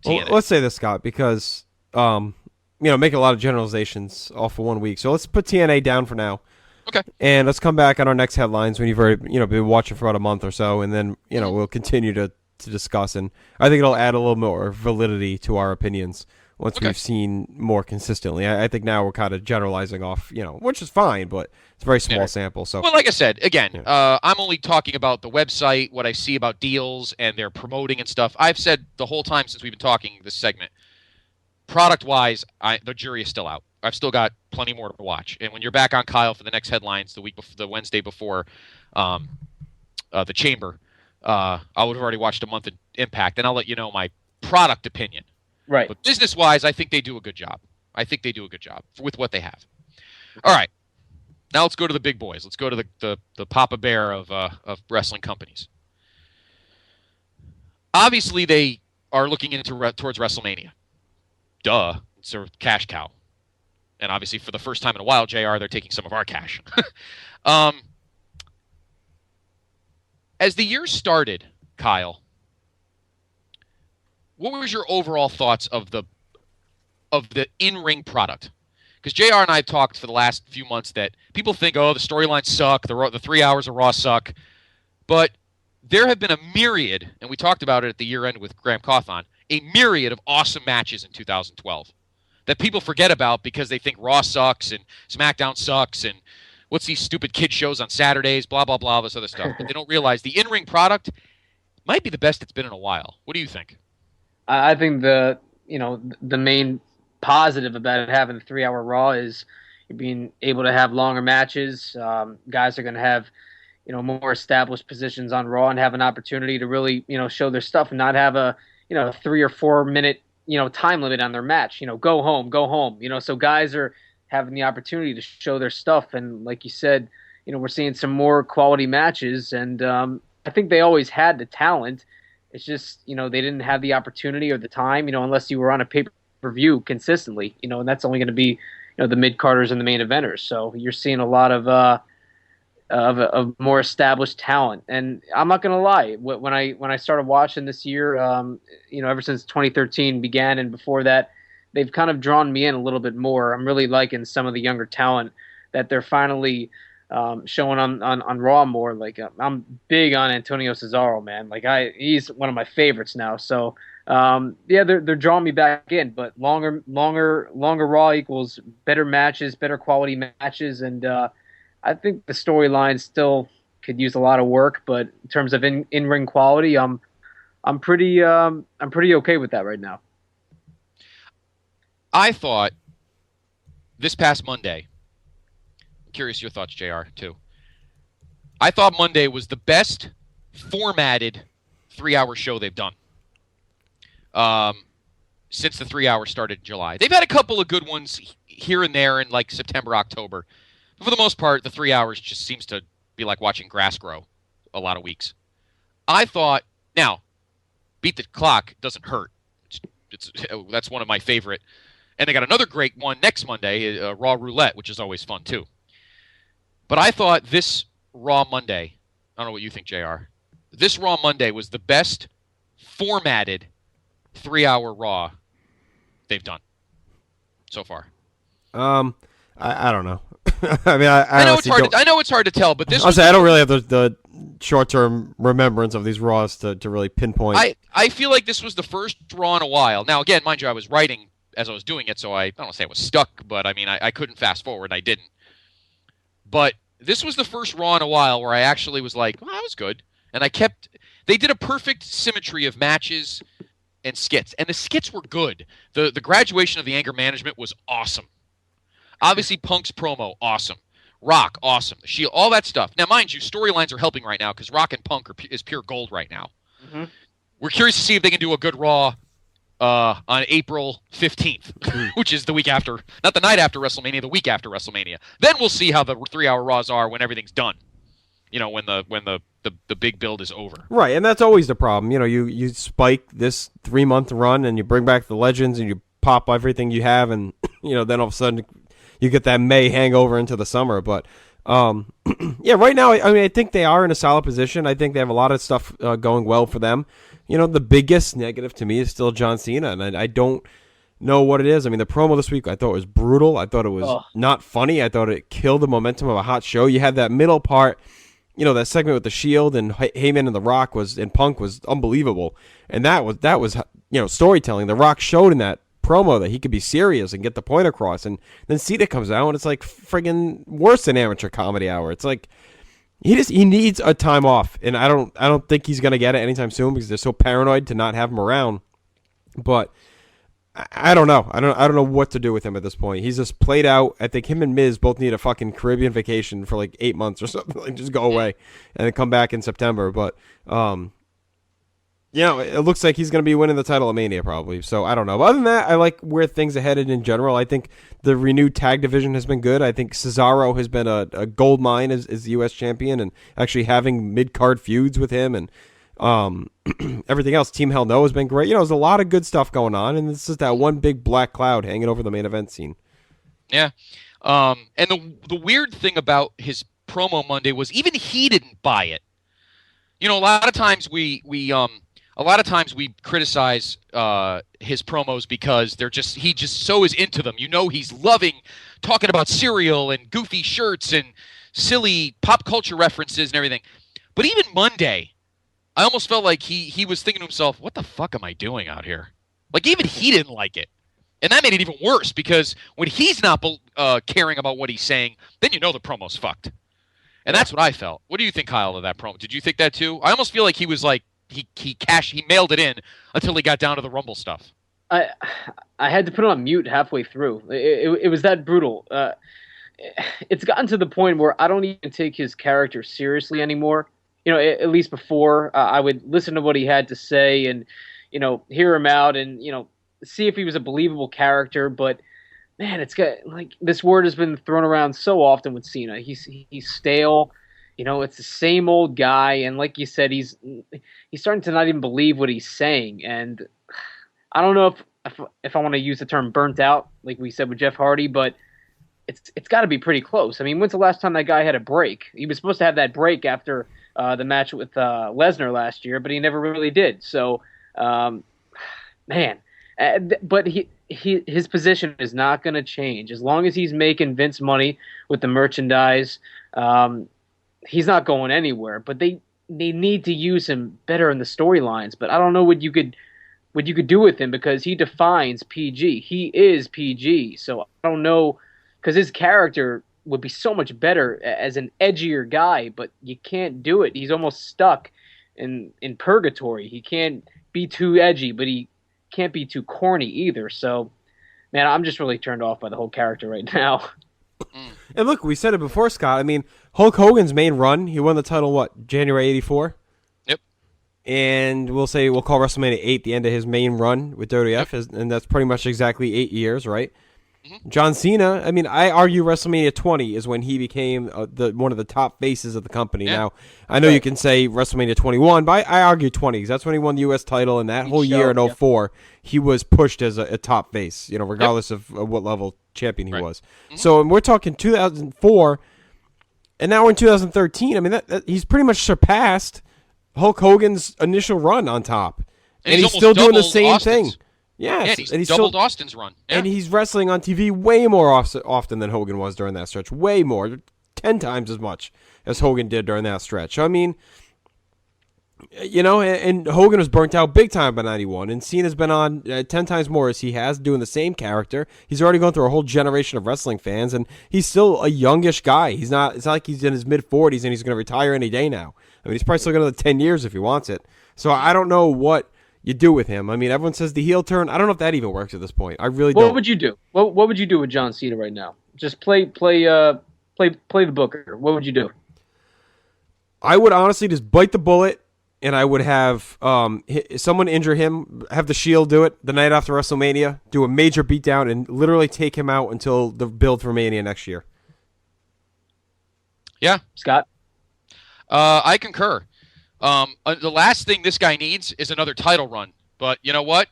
TNA. Well, let's say this, Scott, because making a lot of generalizations all for 1 week. So let's put TNA down for now. Okay. And let's come back on our next headlines when you've already been watching for about a month or so, and then we'll continue to discuss. And I think it'll add a little more validity to our opinions once we've seen more consistently. I think now we're kind of generalizing off, which is fine, but it's a very small sample. So, well, like I said, again, I'm only talking about the website, what I see about deals and their promoting and stuff. I've said the whole time since we've been talking this segment, product-wise, the jury is still out. I've still got plenty more to watch. And when you're back on Kyle for the next headlines, the Wednesday before the Chamber, I would have already watched a month of Impact, and I'll let you know my product opinion. Right. But business-wise, I think they do a good job. With what they have. All right. Now let's go to the big boys. Let's go to the Papa Bear of wrestling companies. Obviously, they are looking towards WrestleMania. Duh. It's a cash cow. And obviously, for the first time in a while, JR, they're taking some of our cash. As the year started, Kyle, what was your overall thoughts of the in-ring product? Because JR and I have talked for the last few months that people think, the storylines suck, the 3 hours of Raw suck. But there have been a myriad, and we talked about it at the year-end with Graham Cawthon, a myriad of awesome matches in 2012 that people forget about because they think Raw sucks and SmackDown sucks and what's these stupid kid shows on Saturdays, blah, blah, blah, this other stuff. But they don't realize the in-ring product might be the best it's been in a while. What do you think? I think the main positive about having the 3-hour Raw is being able to have longer matches. Guys are going to have more established positions on Raw and have an opportunity to really show their stuff and not have a 3 or 4 minute time limit on their match. Go home. So guys are having the opportunity to show their stuff, and like you said, we're seeing some more quality matches, and I think they always had the talent. It's just, they didn't have the opportunity or the time, unless you were on a pay-per-view consistently, and that's only going to be, the mid-carders and the main eventers. So you're seeing a lot of more established talent. And I'm not going to lie, when I started watching this year, ever since 2013 began and before that, they've kind of drawn me in a little bit more. I'm really liking some of the younger talent that they're finally showing on Raw more. Like I'm big on Antonio Cesaro, man. Like he's one of my favorites now. So they're drawing me back in. But longer Raw equals better matches, better quality matches, and I think the storyline still could use a lot of work. But in terms of in-ring quality, I'm pretty okay with that right now. I thought this past Monday. Curious your thoughts, JR, too. I thought Monday was the best formatted 3-hour show they've done since the 3 hours started in July. They've had a couple of good ones here and there in like September, October. But for the most part, the 3 hours just seems to be like watching grass grow a lot of weeks. I thought, now, beat the clock doesn't hurt. That's one of my favorite. And they got another great one next Monday, Raw Roulette, which is always fun too. But I thought this Raw Monday, I don't know what you think, JR. This Raw Monday was the best formatted 3-hour Raw they've done so far. I don't know. I mean, I know it's hard. I know it's hard to tell, but this. I don't really have the short-term remembrance of these Raws to really pinpoint. I feel like this was the first Raw in a while. Now, again, mind you, I was writing as I was doing it, so I don't want to say I was stuck, but I mean, I couldn't fast forward. I didn't. But this was the first Raw in a while where I actually was like, well, that was good. And they did a perfect symmetry of matches and skits. And the skits were good. The graduation of the anger management was awesome. Obviously, Punk's promo, awesome. Rock, awesome. The Shield, all that stuff. Now, mind you, storylines are helping right now because Rock and Punk is pure gold right now. Mm-hmm. We're curious to see if they can do a good Raw on April 15th, which is the week after, not the night after WrestleMania, the week after WrestleMania. Then we'll see how the 3-hour Raws are when everything's done. You know, when the big build is over. Right, and that's always the problem. You know, you spike this 3-month run and you bring back the legends and you pop everything you have, and you know, then all of a sudden you get that May hangover into the summer. But yeah, right now, I mean, I think they are in a solid position. I think they have a lot of stuff going well for them. You know, the biggest negative to me is still John Cena, and I don't know what it is. I mean, the promo this week I thought was brutal. I thought it was not funny. I thought it killed the momentum of a hot show. You had that middle part, you know, that segment with the Shield and Heyman and The Rock and Punk was unbelievable, and that was you know, storytelling. The Rock showed in that promo that he could be serious and get the point across, and then Cena comes out and it's like friggin' worse than Amateur Comedy Hour. It's like he needs a time off, and I don't think he's gonna get it anytime soon because they're so paranoid to not have him around. But I don't know. I don't know what to do with him at this point. He's just played out. I think him and Miz both need a fucking Caribbean vacation for like 8 months or something. Like, just go away and then come back in September. But you know, it looks like he's going to be winning the title at Mania probably. So I don't know. But other than that, I like where things are headed in general. I think the renewed tag division has been good. I think Cesaro has been a gold mine as the U.S. champion, and actually having mid-card feuds with him and everything else. Team Hell No has been great. You know, there's a lot of good stuff going on, and it's just that one big black cloud hanging over the main event scene. Yeah. And the weird thing about his promo Monday was even he didn't buy it. You know, a lot of times we criticize his promos because he just so is into them. You know, he's loving talking about cereal and goofy shirts and silly pop culture references and everything. But even Monday, I almost felt like he was thinking to himself, what the fuck am I doing out here? Like, even he didn't like it. And that made it even worse because when he's not caring about what he's saying, then you know the promo's fucked. And that's what I felt. What do you think, Kyle, of that promo? Did you think that too? I almost feel like he was like, he mailed it in until he got down to the Rumble stuff. I had to put it on mute halfway through. It was that brutal. It's gotten to the point where I don't even take his character seriously anymore. You know, at least before, I would listen to what he had to say and, you know, hear him out and, you know, see if he was a believable character. But man, it's got like this word has been thrown around so often with Cena. He's stale. You know, it's the same old guy, and like you said, he's starting to not even believe what he's saying. And I don't know if I want to use the term burnt out, like we said with Jeff Hardy, but it's got to be pretty close. I mean, when's the last time that guy had a break? He was supposed to have that break after the match with Lesnar last year, but he never really did. So, man, but his position is not going to change as long as he's making Vince money with the merchandise. He's not going anywhere, but they need to use him better in the storylines. But I don't know what you could do with him because he defines PG. He is PG, so I don't know, because his character would be so much better as an edgier guy, but you can't do it. He's almost stuck in purgatory. He can't be too edgy, but he can't be too corny either. So, man, I'm just really turned off by the whole character right now. And look, we said it before, Scott. I mean, Hulk Hogan's main run, he won the title, what, January 84? Yep. And we'll call WrestleMania 8 the end of his main run with WWF, and that's pretty much exactly 8 years, right? John Cena, I mean, I argue WrestleMania 20 is when he became one of the top faces of the company. Yeah. Now, I know you can say WrestleMania 21, but I argue 20 because that's when he won the U.S. title, and that whole year in 04, he was pushed as a top face, regardless of what level champion he was. So we're talking 2004, and now we're in 2013. I mean, that he's pretty much surpassed Hulk Hogan's initial run on top. And he's still doing the same thing. Yes, and he's doubled Austin's run. Yeah. And he's wrestling on TV way more often than Hogan was during that stretch. Way more. 10 times as much as Hogan did during that stretch. I mean, and Hogan was burnt out big time by 91. And Cena's been on 10 times more as he has, doing the same character. He's already gone through a whole generation of wrestling fans. And he's still a youngish guy. It's not like he's in his mid-40s and he's going to retire any day now. I mean, he's probably still got another 10 years if he wants it. So I don't know what you do with him. I mean, everyone says the heel turn. I don't know if that even works at this point. I really don't. What would you do? What would you do with John Cena right now? Just play the Booker. What would you do? I would honestly just bite the bullet, and I would have someone injure him, have the Shield do it the night after WrestleMania, do a major beatdown, and literally take him out until the build for Mania next year. Yeah. Scott? I concur. The last thing this guy needs is another title run. But you know what?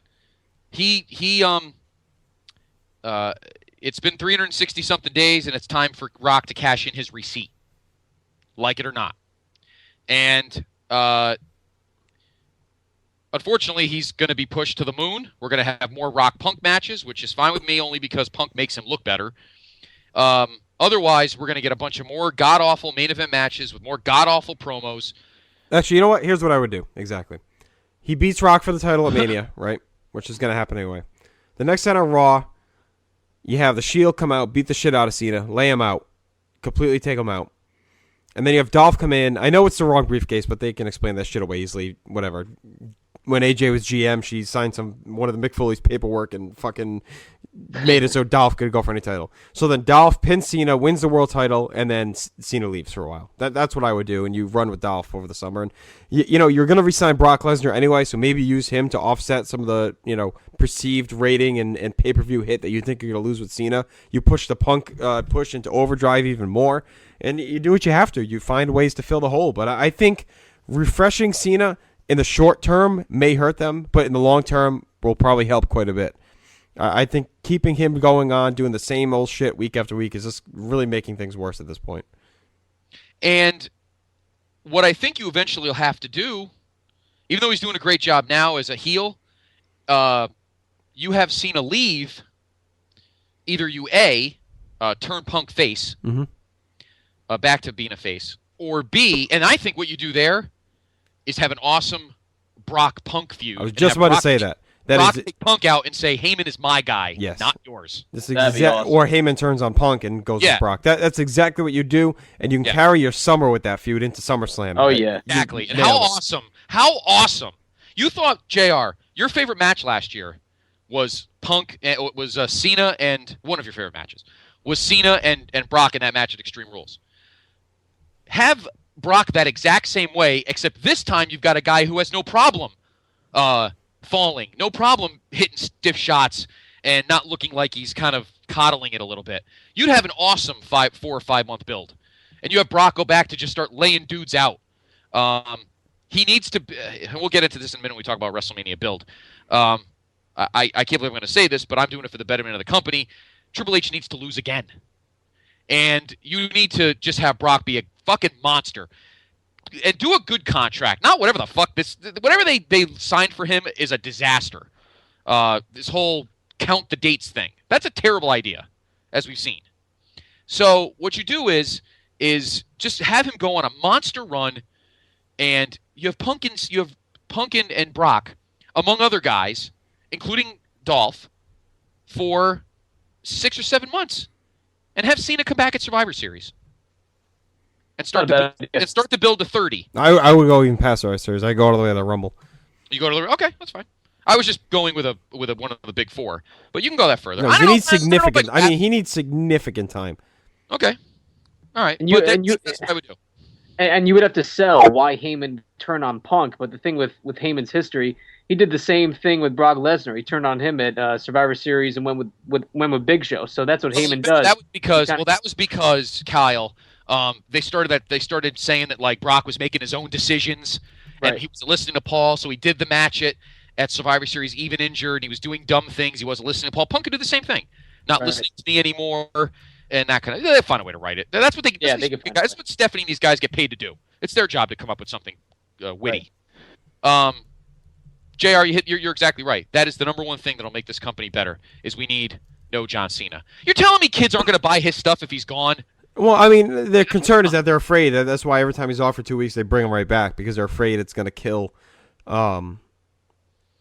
It's been 360 something days, and it's time for Rock to cash in his receipt, like it or not. And unfortunately, he's going to be pushed to the moon. We're going to have more Rock Punk matches, which is fine with me, only because Punk makes him look better. Otherwise, we're going to get a bunch of more god-awful main event matches with more god-awful promos. Actually, you know what? Here's what I would do. Exactly. He beats Rock for the title at Mania, right? Which is going to happen anyway. The next night on Raw, you have the Shield come out, beat the shit out of Cena, lay him out, completely take him out. And then you have Dolph come in. I know it's the wrong briefcase, but they can explain that shit away easily. Whatever. When AJ was GM, she signed one of the Mick Foley's paperwork and fucking made it so Dolph could go for any title. So then Dolph pins Cena, wins the world title, and then Cena leaves for a while. That's what I would do, and you run with Dolph over the summer. And you're going to re-sign Brock Lesnar anyway, so maybe use him to offset some of the perceived rating and pay-per-view hit that you think you're going to lose with Cena. You push the Punk push into overdrive even more, and you do what you have to. You find ways to fill the hole. But I think refreshing Cena in the short term may hurt them, but in the long term will probably help quite a bit. I think keeping him going on, doing the same old shit week after week is just really making things worse at this point. And what I think you eventually will have to do, even though he's doing a great job now as a heel, you have Cena leave. Either you turn Punk face, back to being a face, or B, and I think what you do there is have an awesome Brock Punk feud. I was just about to say that. Brock take Punk out and say, Heyman is my guy, yes, not yours. This is awesome. Or Heyman turns on Punk and goes with Brock. That's exactly what you do, and you can carry your summer with that feud into SummerSlam. Oh, yeah. Exactly. And how awesome. You thought, JR, your favorite match last year was Cena, and one of your favorite matches was Cena and Brock in that match at Extreme Rules. Have Brock that exact same way, except this time you've got a guy who has no problem falling, no problem hitting stiff shots and not looking like he's kind of coddling it a little bit. You'd have an awesome 4 or 5 month build, and you have Brock go back to just start laying dudes out. He needs to. And we'll get into this in a minute when we talk about WrestleMania build. I can't believe I'm going to say this, but I'm doing it for the betterment of the company. Triple H needs to lose again, and you need to just have Brock be a fucking monster and do a good contract. Not whatever the fuck whatever they signed for him is a disaster. This whole count the dates thing. That's a terrible idea, as we've seen. So what you do is just have him go on a monster run, and you have Punk and Brock, among other guys, including Dolph, for 6 or 7 months, and have Cena come back at Survivor Series. And start to build to 30. I would go even past Survivor Series. I go all the way to the Rumble. You go to the okay, that's fine. I was just going with one of the big four, but you can go that further. No, he needs significant. I mean, he needs significant time. Okay, all right. That's what I would do. And you would have to sell why Heyman turned on Punk. But the thing with Heyman's history, he did the same thing with Brock Lesnar. He turned on him at Survivor Series and went with Big Show. So that's what Heyman does. That was because Kyle. They started saying that like Brock was making his own decisions, and he was listening to Paul. So he did the match at Survivor Series, even injured. He was doing dumb things. He wasn't listening to Paul. Punk could do the same thing, not listening to me anymore, and that kind of. They find a way to write it. That's what they. Yeah, that's what Stephanie and these guys get paid to do. It's their job to come up with something witty. Right. JR, you're exactly right. That is the number one thing that'll make this company better. Is we need no John Cena. You're telling me kids aren't going to buy his stuff if he's gone? Well, I mean, their concern is that they're afraid. That's why every time he's off for 2 weeks, they bring him right back because they're afraid it's going to kill. They're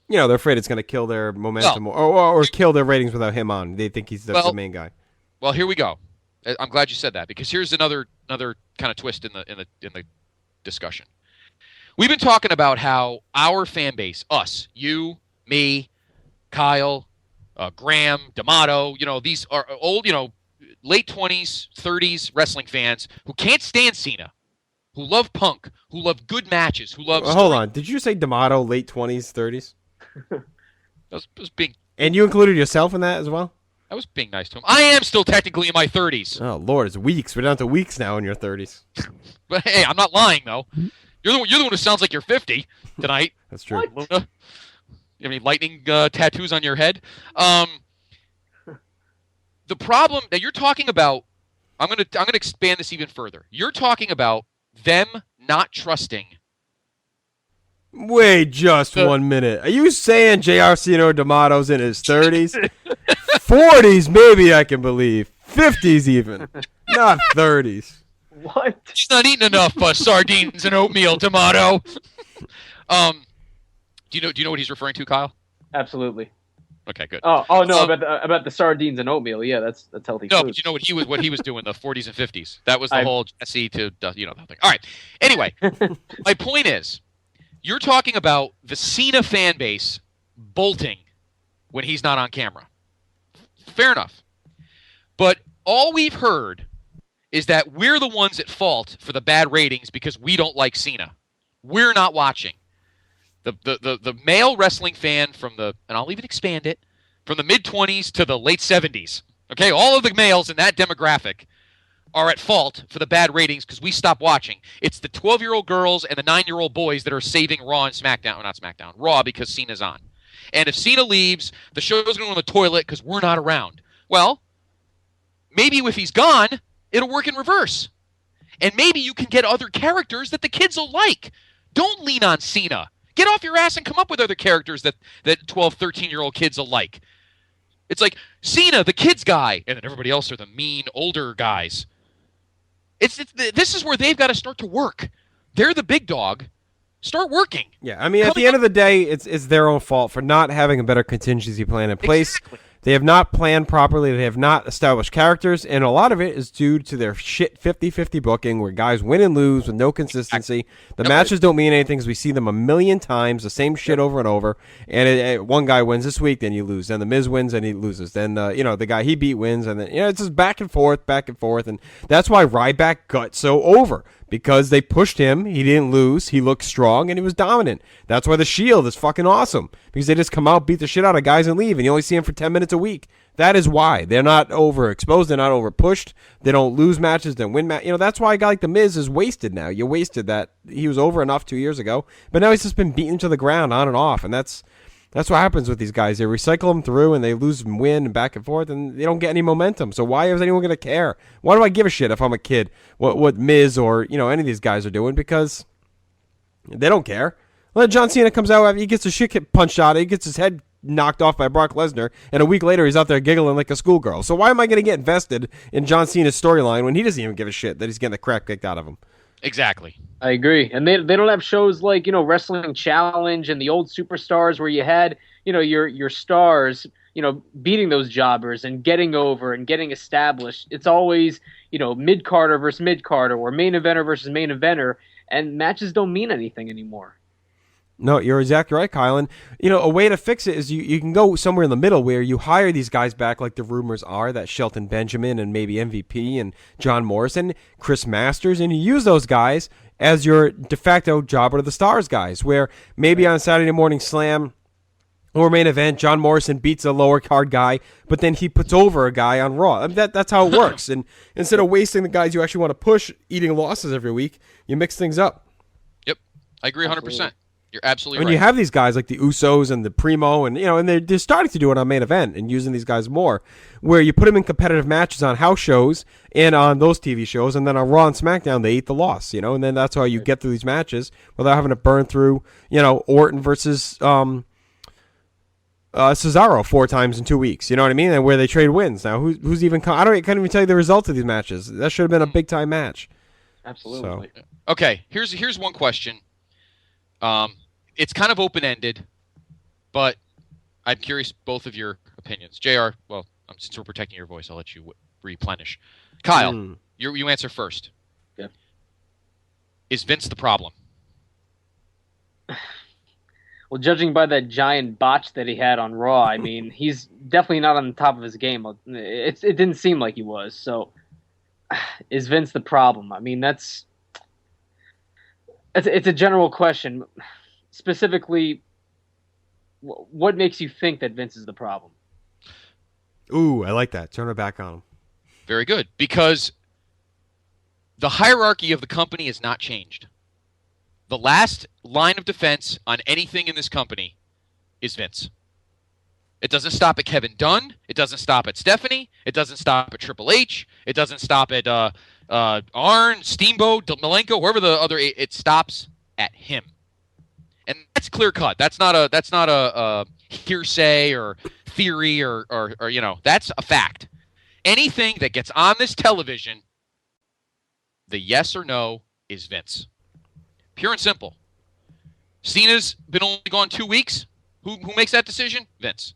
afraid it's going to kill their momentum or kill their ratings without him on. They think he's the main guy. Well, here we go. I'm glad you said that because here's another kind of twist in the discussion. We've been talking about how our fan base, us, you, me, Kyle, Graham, D'Amato, these are old, late 20s, 30s wrestling fans who can't stand Cena, who love Punk, who love good matches, who love... Hold on. Did you say D'Amato, late 20s, 30s? was being... And you included yourself in that as well? I was being nice to him. I am still technically in my 30s. Oh, Lord, it's weeks. We're down to weeks now in your 30s. But hey, I'm not lying, though. You're the one who sounds like you're 50 tonight. That's true. Luna, you have any lightning tattoos on your head? The problem that you're talking about, I'm gonna expand this even further. You're talking about them not trusting. Wait just 1 minute. Are you saying J.R. Cena D'Amato's in his 30s? 40s, maybe I can believe. 50s even. Not 30s. What? He's not eating enough sardines and oatmeal, D'Amato. Do you know what he's referring to, Kyle? Absolutely. Okay, good. Oh no, about the sardines and oatmeal. Yeah, that's healthy. No, food. but you know what he was doing the 40s and 50s. That was the whole Jesse to the thing. All right. Anyway, my point is, you're talking about the Cena fan base bolting when he's not on camera. Fair enough. But all we've heard is that we're the ones at fault for the bad ratings because we don't like Cena. We're not watching. The male wrestling fan and I'll even expand it, from the mid-20s to the late 70s. Okay, all of the males in that demographic are at fault for the bad ratings because we stopped watching. It's the 12-year-old girls and the 9-year-old boys that are saving Raw and SmackDown. Well, not SmackDown. Raw because Cena's on. And if Cena leaves, the show's going to go on the toilet because we're not around. Well, maybe if he's gone, it'll work in reverse. And maybe you can get other characters that the kids will like. Don't lean on Cena. Get off your ass and come up with other characters that 12, 13-year-old kids will like. It's like Cena, the kids guy, and then everybody else are the mean, older guys. This is where they've got to start to work. They're the big dog. Start working. Yeah, I mean, at the end of the day, it's their own fault for not having a better contingency plan in place. Exactly. They have not planned properly. They have not established characters, and a lot of it is due to their shit 50-50 booking where guys win and lose with no consistency. The matches don't mean anything because we see them a million times, the same shit over and over, and one guy wins this week, then you lose. Then The Miz wins, and he loses. Then, the guy he beat wins, and then, it's just back and forth, and that's why Ryback got so over. Because they pushed him, he didn't lose, he looked strong, and he was dominant. That's why the Shield is fucking awesome. Because they just come out, beat the shit out of guys, and leave, and you only see him for 10 minutes a week. That is why. They're not overexposed, they're not overpushed, they don't lose matches, they win matches. That's why a guy like The Miz is wasted now. You wasted that. He was over enough 2 years ago, but now he's just been beaten to the ground on and off, and that's what happens with these guys. They recycle them through, and they lose and win and back and forth, and they don't get any momentum. So why is anyone going to care? Why do I give a shit if I'm a kid what Miz or any of these guys are doing? Because they don't care. Well, John Cena comes out, he gets his shit punched out, he gets his head knocked off by Brock Lesnar, and a week later he's out there giggling like a schoolgirl. So why am I going to get invested in John Cena's storyline when he doesn't even give a shit that he's getting the crap kicked out of him? Exactly. I agree. And they don't have shows like, Wrestling Challenge and the old superstars where you had, your stars, beating those jobbers and getting over and getting established. It's always, mid-carder versus mid-carder or main eventer versus main eventer, and matches don't mean anything anymore. No, you're exactly right, Kyle. And, a way to fix it is you can go somewhere in the middle where you hire these guys back like the rumors are, that Shelton Benjamin and maybe MVP and John Morrison, Chris Masters, and you use those guys as your de facto Jobber to the Stars guys, where maybe on Saturday Morning Slam or main event, John Morrison beats a lower card guy, but then he puts over a guy on Raw. I mean, that's how it works. And instead of wasting the guys you actually want to push eating losses every week, you mix things up. Yep, I agree 100%. You're absolutely and right. You have these guys like the Usos and the Primo, and and they're starting to do it on main event and using these guys more, where you put them in competitive matches on house shows and on those TV shows, and then on Raw and SmackDown they eat the loss, and then that's how you get through these matches without having to burn through, Orton versus Cesaro 4 times in 2 weeks. You know what I mean? And where they trade wins. Now, who's even? I can't even tell you the result of these matches. That should have been a big time match. Absolutely. So. Okay, here's one question. It's kind of open-ended, but I'm curious both of your opinions. JR, well, since we're protecting your voice, I'll let you replenish. Kyle, you answer first. Yeah. Is Vince the problem? Well, judging by that giant botch that he had on Raw, I mean, he's definitely not on the top of his game. It didn't seem like he was. So, is Vince the problem? I mean, it's a general question. Specifically, what makes you think that Vince is the problem? Ooh, I like that. Turn it back on him. Very good, because the hierarchy of the company has not changed. The last line of defense on anything in this company is Vince. It doesn't stop at Kevin Dunn. It doesn't stop at Stephanie. It doesn't stop at Triple H. It doesn't stop at Arn, Steamboat, Malenko, whoever the other. It stops at him. And that's clear cut. That's not a hearsay or theory or that's a fact. Anything that gets on this television, the yes or no is Vince. Pure and simple. Cena's been only gone 2 weeks. Who makes that decision? Vince.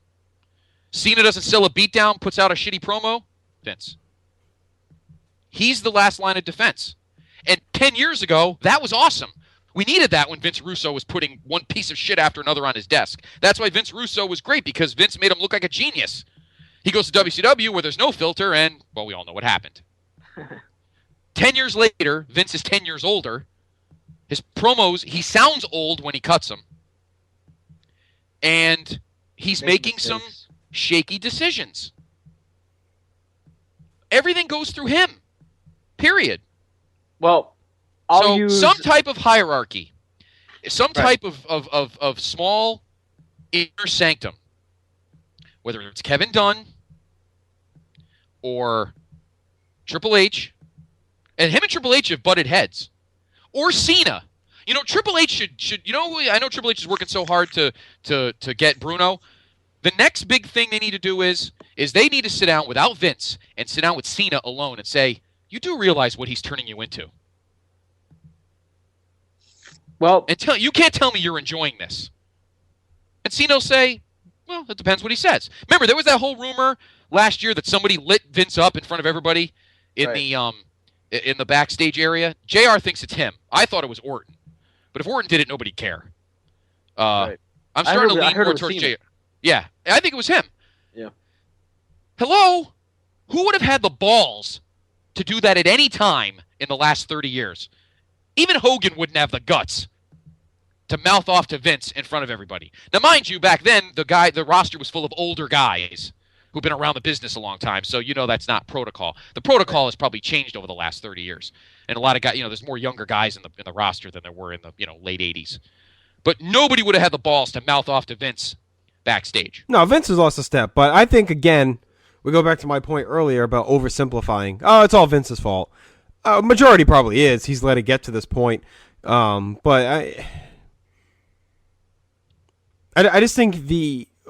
Cena doesn't sell a beatdown, puts out a shitty promo? Vince. He's the last line of defense. And 10 years ago, that was awesome. We needed that when Vince Russo was putting one piece of shit after another on his desk. That's why Vince Russo was great, because Vince made him look like a genius. He goes to WCW where there's no filter, and, well, we all know what happened. 10 years later, Vince is 10 years older. His promos, he sounds old when he cuts them. And he's making some shaky decisions. Everything goes through him. Period. Well, I'll use some type of hierarchy, some type of small inner sanctum, whether it's Kevin Dunn or Triple H, and him and Triple H have butted heads, or Cena. Triple H should I know Triple H is working so hard to get Bruno. The next big thing they need to do is they need to sit down without Vince and sit down with Cena alone and say, you do realize what he's turning you into. Well, and you can't tell me you're enjoying this. And Cena will say, well, it depends what he says. Remember, there was that whole rumor last year that somebody lit Vince up in front of everybody in the backstage area. JR thinks it's him. I thought it was Orton. But if Orton did it, nobody'd care. I'm starting to lean more towards JR. Yeah, I think it was him. Yeah. Hello? Who would have had the balls to do that at any time in the last 30 years? Even Hogan wouldn't have the guts to mouth off to Vince in front of everybody. Now, mind you, back then, the roster was full of older guys who've been around the business a long time, so that's not protocol. The protocol has probably changed over the last 30 years. And a lot of guys, there's more younger guys in the roster than there were in the late 80s. But nobody would have had the balls to mouth off to Vince backstage. No, Vince has lost a step, but I think, again, we go back to my point earlier about oversimplifying. Oh, it's all Vince's fault. Majority probably is. He's let it get to this point. But I just think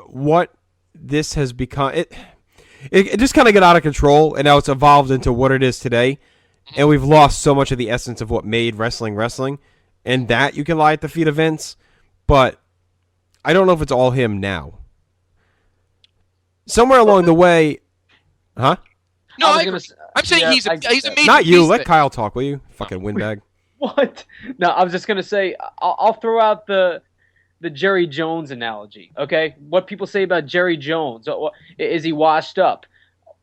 what this has become, it just kind of got out of control, and now it's evolved into what it is today. And we've lost so much of the essence of what made wrestling. And that you can lie at the feet of Vince, but I don't know if it's all him now. Somewhere along the way, huh? No, I'm saying he's a major not you. piece Let Kyle talk, will you? Fucking windbag. What? No, I was just gonna say I'll throw out the the Jerry Jones analogy, okay? What people say about Jerry Jones. Is he washed up?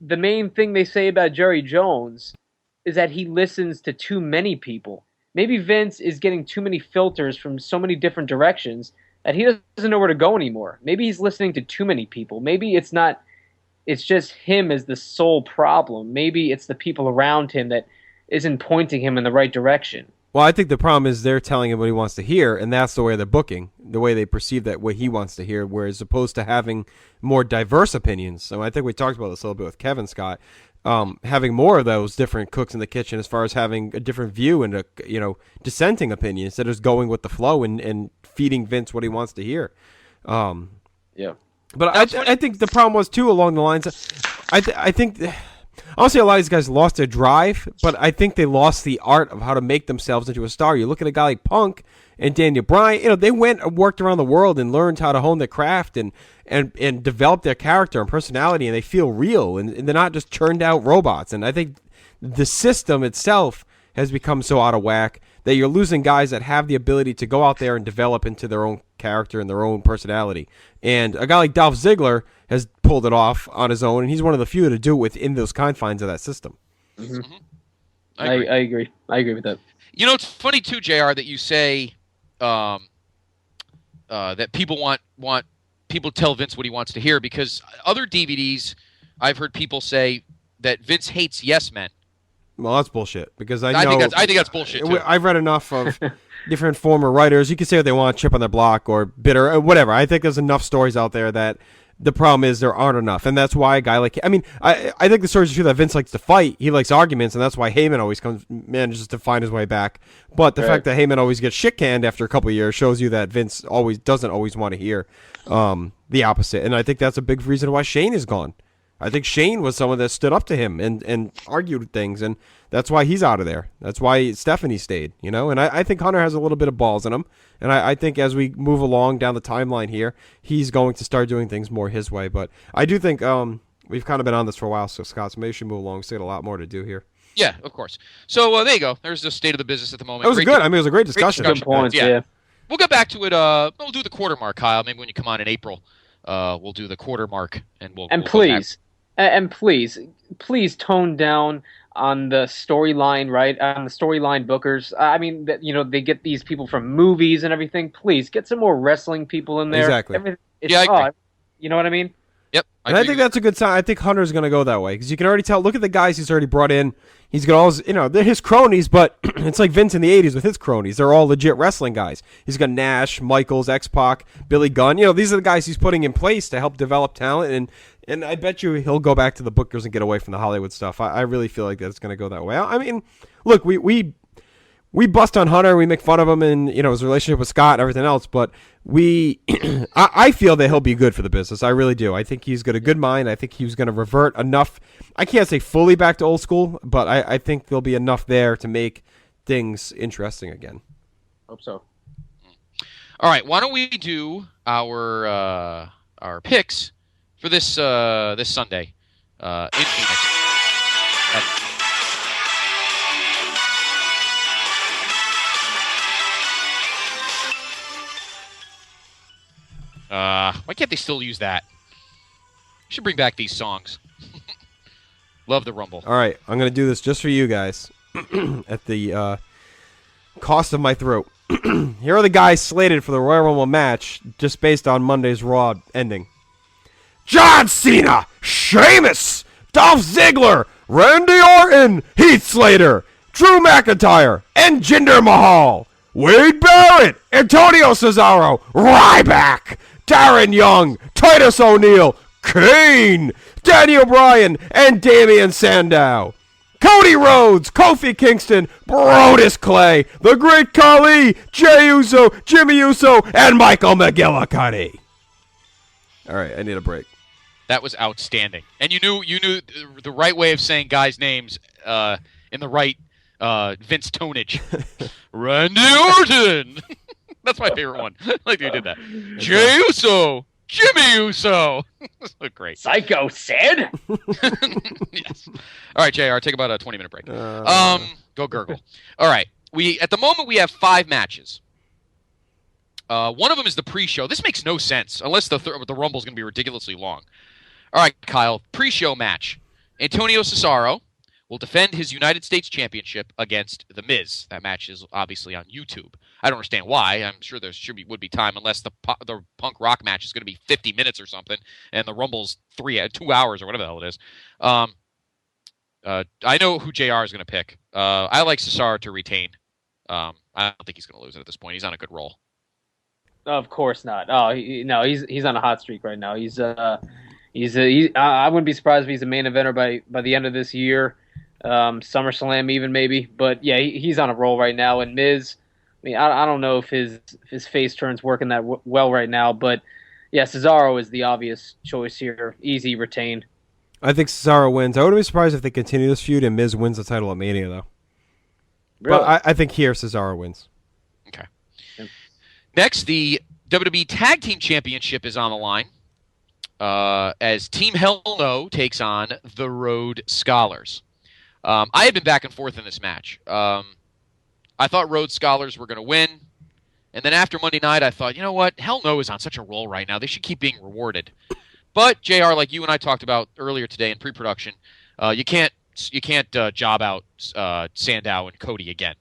The main thing they say about Jerry Jones is that he listens to too many people. Maybe Vince is getting too many filters from so many different directions that he doesn't know where to go anymore. Maybe he's listening to too many people. Maybe it's just him as the sole problem. Maybe it's the people around him that isn't pointing him in the right direction. Well, I think the problem is they're telling him what he wants to hear, and that's the way they're booking, the way they perceive that what he wants to hear, whereas opposed to having more diverse opinions. So I think we talked about this a little bit with Kevin Scott, having more of those different cooks in the kitchen as far as having a different view and dissenting opinions instead of just going with the flow and feeding Vince what he wants to hear. Yeah. But I think the problem was, too, along the lines of, I think... I don't say a lot of these guys lost their drive, but I think they lost the art of how to make themselves into a star. You look at a guy like Punk and Daniel Bryan, they went and worked around the world and learned how to hone their craft and develop their character and personality, and they feel real, and they're not just churned out robots. And I think the system itself has become so out of whack that you're losing guys that have the ability to go out there and develop into their own character and their own personality. And a guy like Dolph Ziggler has pulled it off on his own, and he's one of the few to do it within those confines of that system. Mm-hmm. I agree. I agree with that. It's funny too, JR, that you say that people want people to tell Vince what he wants to hear, because other DVDs I've heard people say that Vince hates yes men. Well, that's bullshit, because I think that's bullshit too. I've read enough of different former writers. You can say what they want, chip on their block or bitter or whatever. I think there's enough stories out there that the problem is there aren't enough, and that's why a guy like, I think the stories are true that Vince likes to fight. He likes arguments, and that's why Heyman always manages to find his way back. But the fact that Heyman always gets shit canned after a couple of years shows you that Vince doesn't always want to hear the opposite, and I think that's a big reason why Shane is gone. I think Shane was someone that stood up to him and argued things, and that's why he's out of there. That's why Stephanie stayed, and I think Hunter has a little bit of balls in him, and I think as we move along down the timeline here, he's going to start doing things more his way. But I do think we've kind of been on this for a while, so Scott, so maybe we should move along. We got a lot more to do here. Yeah, of course. So there you go. There's the state of the business at the moment. It was good. It was a great discussion. Good points, yeah. We'll get back to it. We'll do the quarter mark, Kyle. Maybe when you come on in April, we'll do the quarter mark, and we'll please. And please tone down on the storyline, right? On the storyline bookers. I mean, they get these people from movies and everything. Please get some more wrestling people in there. Exactly. I agree. You know what I mean? Yep. I think that's a good sign. I think Hunter's going to go that way because you can already tell. Look at the guys he's already brought in. He's got all his, they're his cronies, but it's like Vince in the 80s with his cronies. They're all legit wrestling guys. He's got Nash, Michaels, X-Pac, Billy Gunn. These are the guys he's putting in place to help develop talent, and I bet you he'll go back to the bookers and get away from the Hollywood stuff. I really feel like that's going to go that way. I mean, look, we bust on Hunter, we make fun of him and his relationship with Scott and everything else, but I feel that he'll be good for the business. I really do. I think he's got a good mind. I think he's going to revert enough. I can't say fully back to old school, but I think there'll be enough there to make things interesting again. Hope so. All right, why don't we do our picks for this Sunday in Phoenix? Why can't they still use that? You should bring back these songs. Love the Rumble. All right, I'm going to do this just for you guys at the cost of my throat. Here are the guys slated for the Royal Rumble match just based on Monday's Raw ending. John Cena, Sheamus, Dolph Ziggler, Randy Orton, Heath Slater, Drew McIntyre, and Jinder Mahal. Wade Barrett, Antonio Cesaro, Ryback, Darren Young, Titus O'Neil, Kane, Daniel Bryan, and Damian Sandow. Cody Rhodes, Kofi Kingston, Brodus Clay, The Great Khali, Jey Uso, Jimmy Uso, and Michael McGillicuddy. All right, I need a break. That was outstanding, and you knew the right way of saying guys' names in the right Vince tonage. Randy Orton. That's my favorite one. I like that you did that. Jey Uso. Jimmy Uso. So great. Psycho Sid. Yes. All right, JR, take about a 20-minute break. Go gurgle. All right. At the moment we have 5 matches. One of them is the pre-show. This makes no sense unless the Rumble is going to be ridiculously long. All right, Kyle. Pre-show match. Antonio Cesaro will defend his United States Championship against The Miz. That match is obviously on YouTube. I don't understand why. I'm sure there would be time unless the Punk Rock match is going to be 50 minutes or something, and the Rumble's 2 hours or whatever the hell it is. I know who JR is going to pick. I like Cesaro to retain. I don't think he's going to lose it at this point. He's on a good roll. Of course not. Oh, he's on a hot streak right now. I wouldn't be surprised if he's a main eventer by the end of this year, SummerSlam even maybe. But yeah, he's on a roll right now. And Miz, I mean, I don't know if his face turn's working that well right now, but yeah, Cesaro is the obvious choice here. Easy retain. I think Cesaro wins. I wouldn't be surprised if they continue this feud and Miz wins the title at Mania, though. Really? But I think here Cesaro wins. Okay. Yep. Next, the WWE Tag Team Championship is on the line as Team Hell No takes on the Road Scholars. I had been back and forth in this match. I thought Road Scholars were going to win. And then after Monday night, I thought, you know what? Hell No is on such a roll right now. They should keep being rewarded. But, JR, like you and I talked about earlier today in pre-production, you can't job out Sandow and Cody again.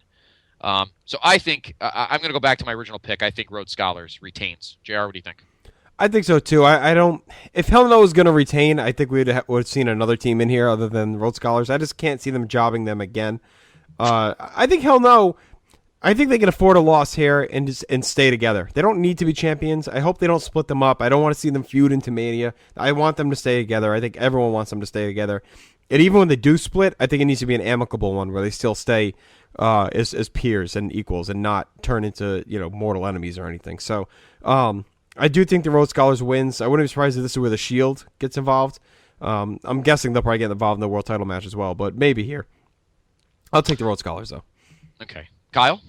So I think I'm going to go back to my original pick. I think Road Scholars retains. JR, what do you think? I think so, too. I don't... If Hell No is going to retain, I think we would have seen another team in here other than Road Scholars. I just can't see them jobbing them again. I think Hell No... I think they can afford a loss here and stay together. They don't need to be champions. I hope they don't split them up. I don't want to see them feud into Mania. I want them to stay together. I think everyone wants them to stay together. And even when they do split, I think it needs to be an amicable one where they still stay as peers and equals and not turn into mortal enemies or anything. So I do think the Road Scholars wins. I wouldn't be surprised if this is where the Shield gets involved. I'm guessing they'll probably get involved in the world title match as well, but maybe here. I'll take the Road Scholars though. Okay, Kyle.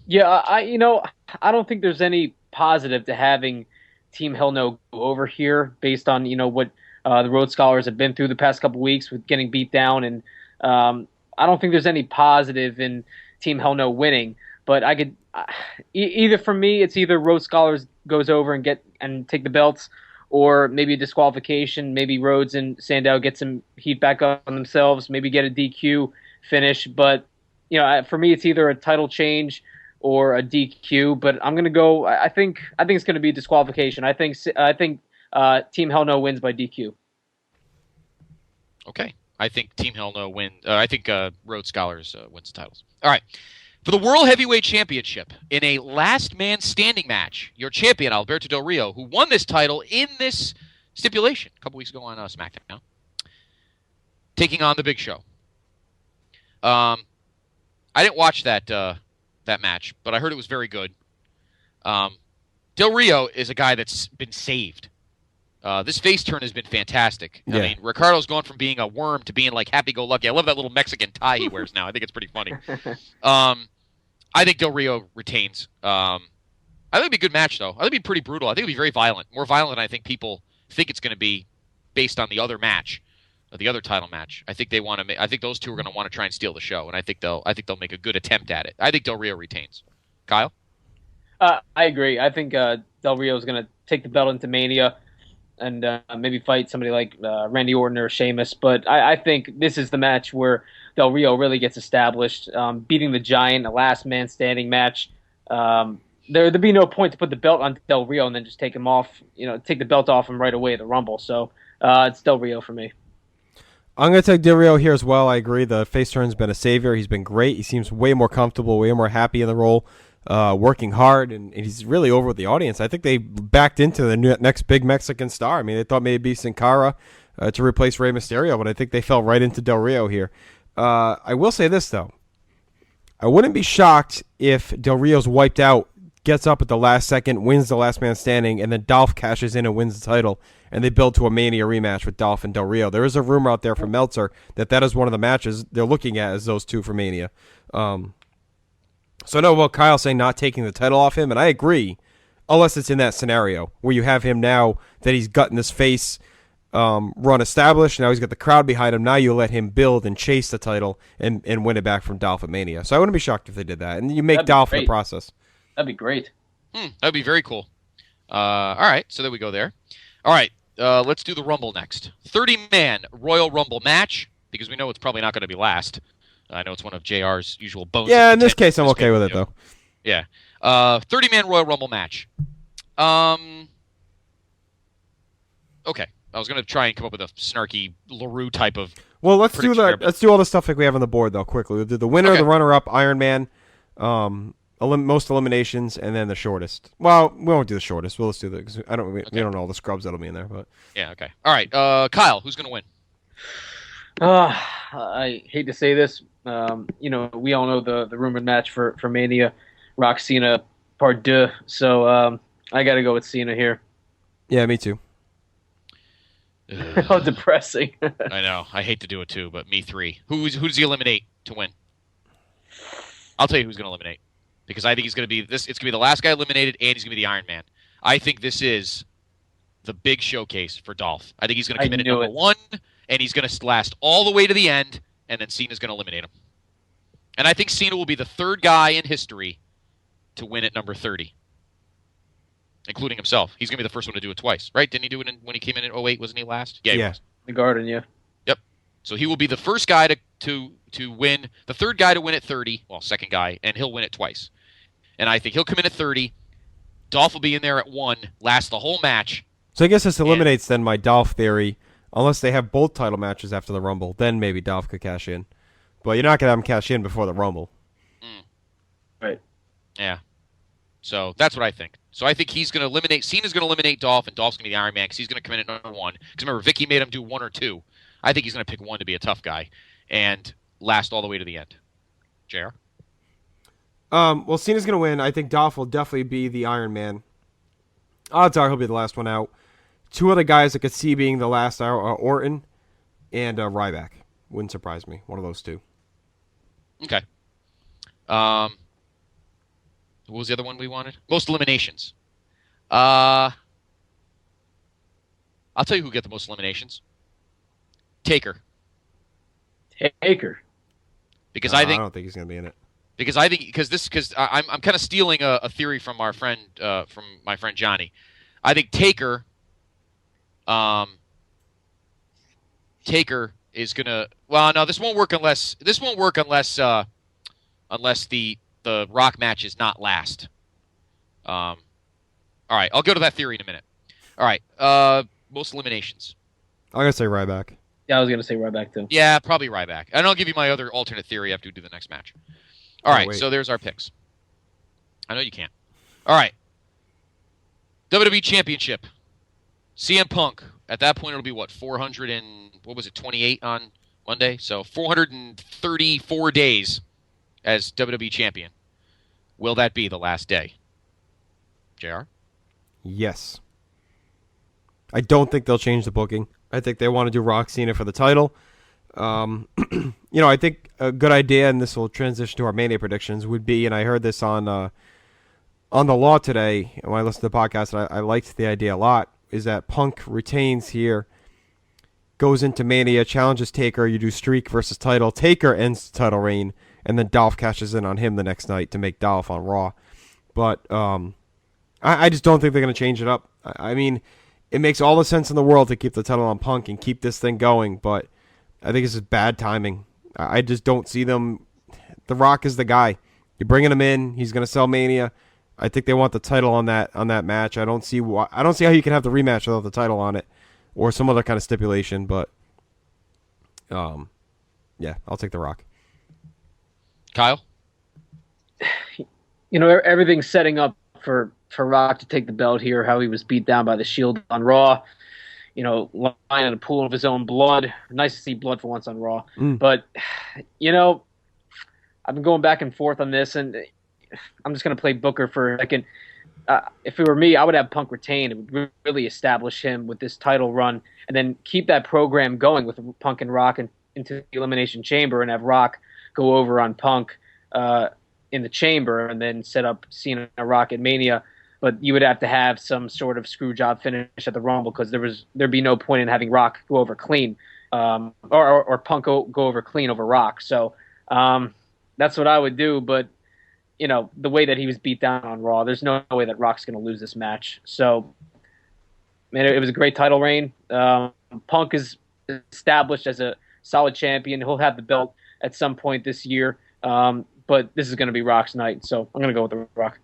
Yeah, I don't think there's any positive to having Team Hell No go over here based on what the Road Scholars have been through the past couple weeks with getting beat down, and I don't think there's any positive in Team Hell No winning. But I could either for me, it's either Road Scholars goes over and take the belts, or maybe a disqualification. Maybe Rhodes and Sandow get some heat back up on themselves. Maybe get a DQ finish. But for me, it's either a title change or a DQ, but I'm gonna go. I think it's gonna be disqualification. I think Team Hell No wins by DQ. Okay, I think Team Hell No win. I think Road Scholars wins the titles. All right, for the World Heavyweight Championship in a last man standing match, your champion Alberto Del Rio, who won this title in this stipulation a couple weeks ago on SmackDown, taking on the Big Show. I didn't watch that match, but I heard it was very good. Del Rio is a guy that's been saved. This face turn has been fantastic. Yeah. I mean, Ricardo's gone from being a worm to being like happy-go-lucky. I love that little Mexican tie he wears now. I think it's pretty funny. I think Del Rio retains. I think it'd be a good match, though. I think it'd be pretty brutal. I think it'd be very violent. More violent than I think people think it's going to be based on the other match, the other title match. I think they want to. I think those two are going to want to try and steal the show, and I think they'll make a good attempt at it. I think Del Rio retains. Kyle? I agree. I think Del Rio is going to take the belt into Mania and maybe fight somebody like Randy Orton or Sheamus. But I think this is the match where Del Rio really gets established, beating the Giant, a last man standing match. There'd be no point to put the belt on Del Rio and then just take him off. Take the belt off him right away at the Rumble. So it's Del Rio for me. I'm going to take Del Rio here as well. I agree. The face turn's been a savior. He's been great. He seems way more comfortable, way more happy in the role, working hard, and he's really over with the audience. I think they backed into the next big Mexican star. I mean, they thought maybe Sin Cara to replace Rey Mysterio, but I think they fell right into Del Rio here. I will say this, though. I wouldn't be shocked if Del Rio's wiped out, gets up at the last second, wins the last man standing, and then Dolph cashes in and wins the title, and they build to a Mania rematch with Dolph and Del Rio. There is a rumor out there from Meltzer that is one of the matches they're looking at as those two for Mania. So I know about Kyle saying not taking the title off him, and I agree, unless it's in that scenario where you have him now that he's gotten this face run established, now he's got the crowd behind him, now you let him build and chase the title and win it back from Dolph at Mania. So I wouldn't be shocked if they did that, and you make Dolph in the process. That'd be great. That'd be very cool. All right, so there we go there. All right, let's do the Rumble next. 30-man Royal Rumble match, because we know it's probably not going to be last. I know it's one of JR's usual bones. Yeah, in this case, I'm okay with it, though. Yeah. 30-man Royal Rumble match. Okay. I was going to try and come up with a snarky LaRue type of... Well, let's do all the stuff like we have on the board, though, quickly. We'll do the winner, the runner-up, Iron Man, most eliminations, and then the shortest. Well, we won't do the shortest. We'll just do we don't know all the scrubs that'll be in there, but... Yeah, okay. All right, Kyle, who's going to win? I hate to say this. We all know the rumored match for Mania, Rock Cena Part 2. So I got to go with Cena here. Yeah, me too. How depressing. I know. I hate to do it too, but me three. Who does he eliminate to win? I'll tell you who's going to eliminate, because I think he's going to be this. It's going to be the last guy eliminated, and he's going to be the Iron Man. I think this is the big showcase for Dolph. I think he's going to come in at number 1, and he's going to last all the way to the end, and then Cena's going to eliminate him. And I think Cena will be the third guy in history to win at number 30. Including himself. He's going to be the first one to do it twice, right? Didn't he do it when he came in 08? Wasn't he last? Yeah, he was. The Garden, yeah. Yep. So he will be the first guy to win, the third guy to win at 30, well, second guy, and he'll win it twice. And I think he'll come in at 30. Dolph will be in there at 1, last the whole match. So I guess this eliminates then my Dolph theory, unless they have both title matches after the Rumble. Then maybe Dolph could cash in. But you're not going to have him cash in before the Rumble. Right. Yeah. So that's what I think. So I think he's going to eliminate, Cena's going to eliminate Dolph, and Dolph's going to be the Iron Man because he's going to come in at number 1. Because remember, Vicky made him do 1 or 2. I think he's going to pick 1 to be a tough guy and last all the way to the end. JR? Well, Cena's going to win. I think Dolph will definitely be the Iron Man. Odds are he'll be the last one out. 2 other guys I could see being the last are Orton and Ryback. Wouldn't surprise me. One of those 2. Okay. What was the other one we wanted? Most eliminations. I'll tell you who get the most eliminations. Taker. Because I don't think he's going to be in it. Because I'm kind of stealing a theory from my friend Johnny. I think Taker is gonna. Well, no, this won't work unless the Rock match is not last. All right, I'll go to that theory in a minute. All right, most eliminations. I'm gonna say Ryback. Yeah, I was gonna say Ryback too. Yeah, probably Ryback. And I'll give you my other alternate theory after we do the next match. All right, so there's our picks. I know you can't. All right. WWE Championship. CM Punk. At that point, it'll be what, 28 on Monday? So 434 days as WWE Champion. Will that be the last day? JR? Yes. I don't think they'll change the booking. I think they want to do Rock Cena for the title. I think a good idea, and this will transition to our Mania predictions, would be, and I heard this on the Law today when I listened to the podcast, and I liked the idea a lot, is that Punk retains here, goes into Mania, challenges Taker, you do streak versus title, Taker ends the title reign, and then Dolph cashes in on him the next night to make Dolph on Raw. But I just don't think they're going to change it up. I mean, it makes all the sense in the world to keep the title on Punk and keep this thing going, but I think this is bad timing. I just don't see them. The Rock is the guy. You're bringing him in. He's going to sell Mania. I think they want the title on that match. I don't see how you can have the rematch without the title on it, or some other kind of stipulation. But, yeah, I'll take the Rock. Kyle? Everything's setting up for Rock to take the belt here. How he was beat down by the Shield on Raw. Lying in a pool of his own blood. Nice to see blood for once on Raw. But, I've been going back and forth on this, and I'm just going to play Booker for a second. If it were me, I would have Punk retain. It would really establish him with this title run, and then keep that program going with Punk and Rock into the Elimination Chamber, and have Rock go over on Punk in the Chamber, and then set up Cena and Rock at Mania. But you would have to have some sort of screw job finish at the Rumble, because there'd be no point in having Rock go over clean, or Punk go over clean over Rock. So that's what I would do. But the way that he was beat down on Raw, there's no way that Rock's going to lose this match. So, man, it was a great title reign. Punk is established as a solid champion. He'll have the belt at some point this year. But this is going to be Rock's night, so I'm going to go with The Rock.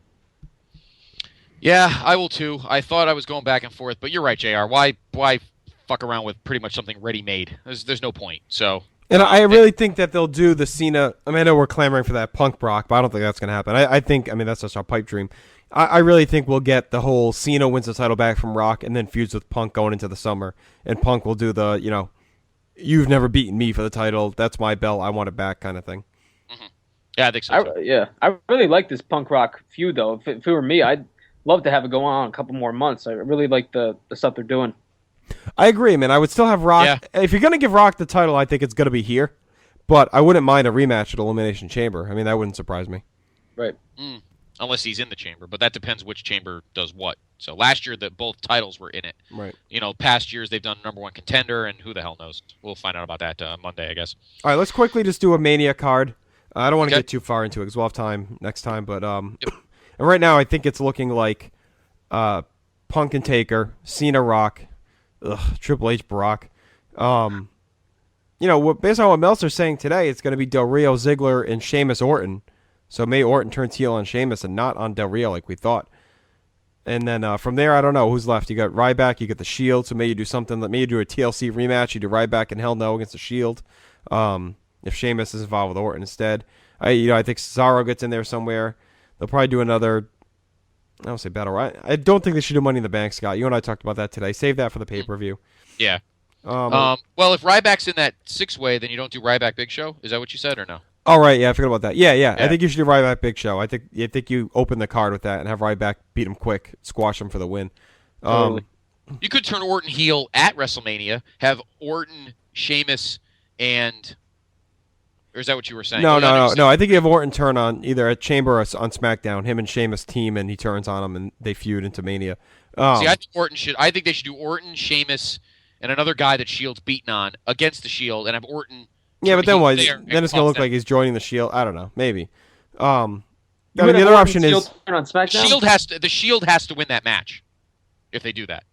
Yeah, I will too. I thought I was going back and forth, but you're right, JR. Why fuck around with pretty much something ready-made? There's no point. So. And I really think that they'll do the Cena. I mean, I know we're clamoring for that Punk Brock, but I don't think that's going to happen. I think that's just our pipe dream. I really think we'll get the whole Cena wins the title back from Rock and then feuds with Punk going into the summer. And Punk will do the, you've never beaten me for the title. That's my belt. I want it back kind of thing. Mm-hmm. Yeah, I think so. I really like this Punk Rock feud, though. If it were me, I'd love to have it go on a couple more months. I really like the stuff they're doing. I agree, man. I would still have Rock. Yeah. If you're going to give Rock the title, I think it's going to be here. But I wouldn't mind a rematch at Elimination Chamber. I mean, that wouldn't surprise me. Right. Unless he's in the chamber. But that depends which chamber does what. So last year, both titles were in it. Right. Past years, they've done number one contender, and who the hell knows? We'll find out about that Monday, I guess. All right, let's quickly just do a Mania card. I don't want to get too far into it because we'll have time next time. But and right now, I think it's looking like Punk and Taker, Cena, Rock, Triple H, Brock. Based on what Meltzer's saying today, it's going to be Del Rio, Ziggler, and Sheamus, Orton. So maybe Orton turns heel on Sheamus and not on Del Rio like we thought. And then from there, I don't know who's left. You got Ryback, you got the Shield. So maybe you do something. Maybe you do a TLC rematch. You do Ryback and Hell No against the Shield. If Sheamus is involved with Orton instead, I think Cesaro gets in there somewhere. They'll probably do another. I don't say battle right. I don't think they should do Money in the Bank, Scott. You and I talked about that today. Save that for the pay-per-view. Yeah. Well, if Ryback's in that six-way, then you don't do Ryback Big Show? Is that what you said or no? Oh, right. Yeah, I forgot about that. Yeah. I think you should do Ryback Big Show. I think you open the card with that and have Ryback beat him quick, squash him for the win. You could turn Orton heel at WrestleMania, have Orton, Sheamus, and... Or is that what you were saying? No. I think you have Orton turn on either at Chamber or on SmackDown. Him and Sheamus team, and he turns on him, and they feud into Mania. I think they should do Orton, Sheamus, and another guy that Shield's beaten on against the Shield, and have Orton. Yeah, but then what? Then it's gonna look like he's joining the Shield. I don't know. Maybe. The other option is on SmackDown? The Shield has to win that match if they do that.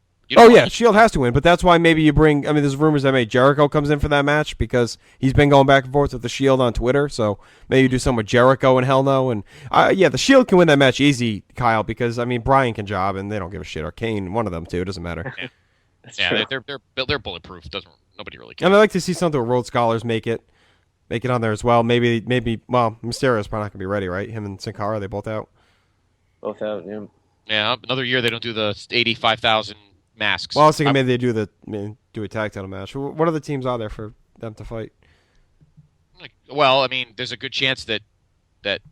Shield has to win, but that's why maybe you bring. I mean, there's rumors that maybe Jericho comes in for that match because he's been going back and forth with the Shield on Twitter. So maybe you do something with Jericho and Hell No, and the Shield can win that match easy, Kyle, because I mean Bryan can job and they don't give a shit. Or Kane, one of them too. It doesn't matter. They're bulletproof. Nobody really cares. And I'd like to see something with Road Scholars make it on there as well. Maybe. Well, Mysterio's probably not gonna be ready, right? Him and Sin Cara, they both out. Both out. Yeah. Yeah. Another year they don't do the 85,000 masks. Well, I was thinking maybe they do a tag title match. What other teams are there for them to fight? Well, I mean, there's a good chance that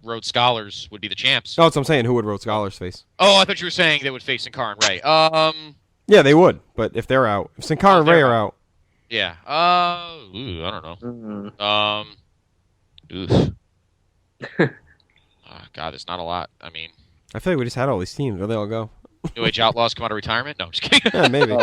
Rhodes Scholars would be the champs. Oh, that's what I'm saying. Who would Rhodes Scholars face? Oh, I thought you were saying they would face Sin Cara and Ray. Yeah, they would. But if they're out, if Sin Cara and Ray are out. Yeah. I don't know. God, there's not a lot. I mean, I feel like we just had all these teams. Where they all go? New Age Outlaws come out of retirement? No, I'm just kidding. Yeah, maybe.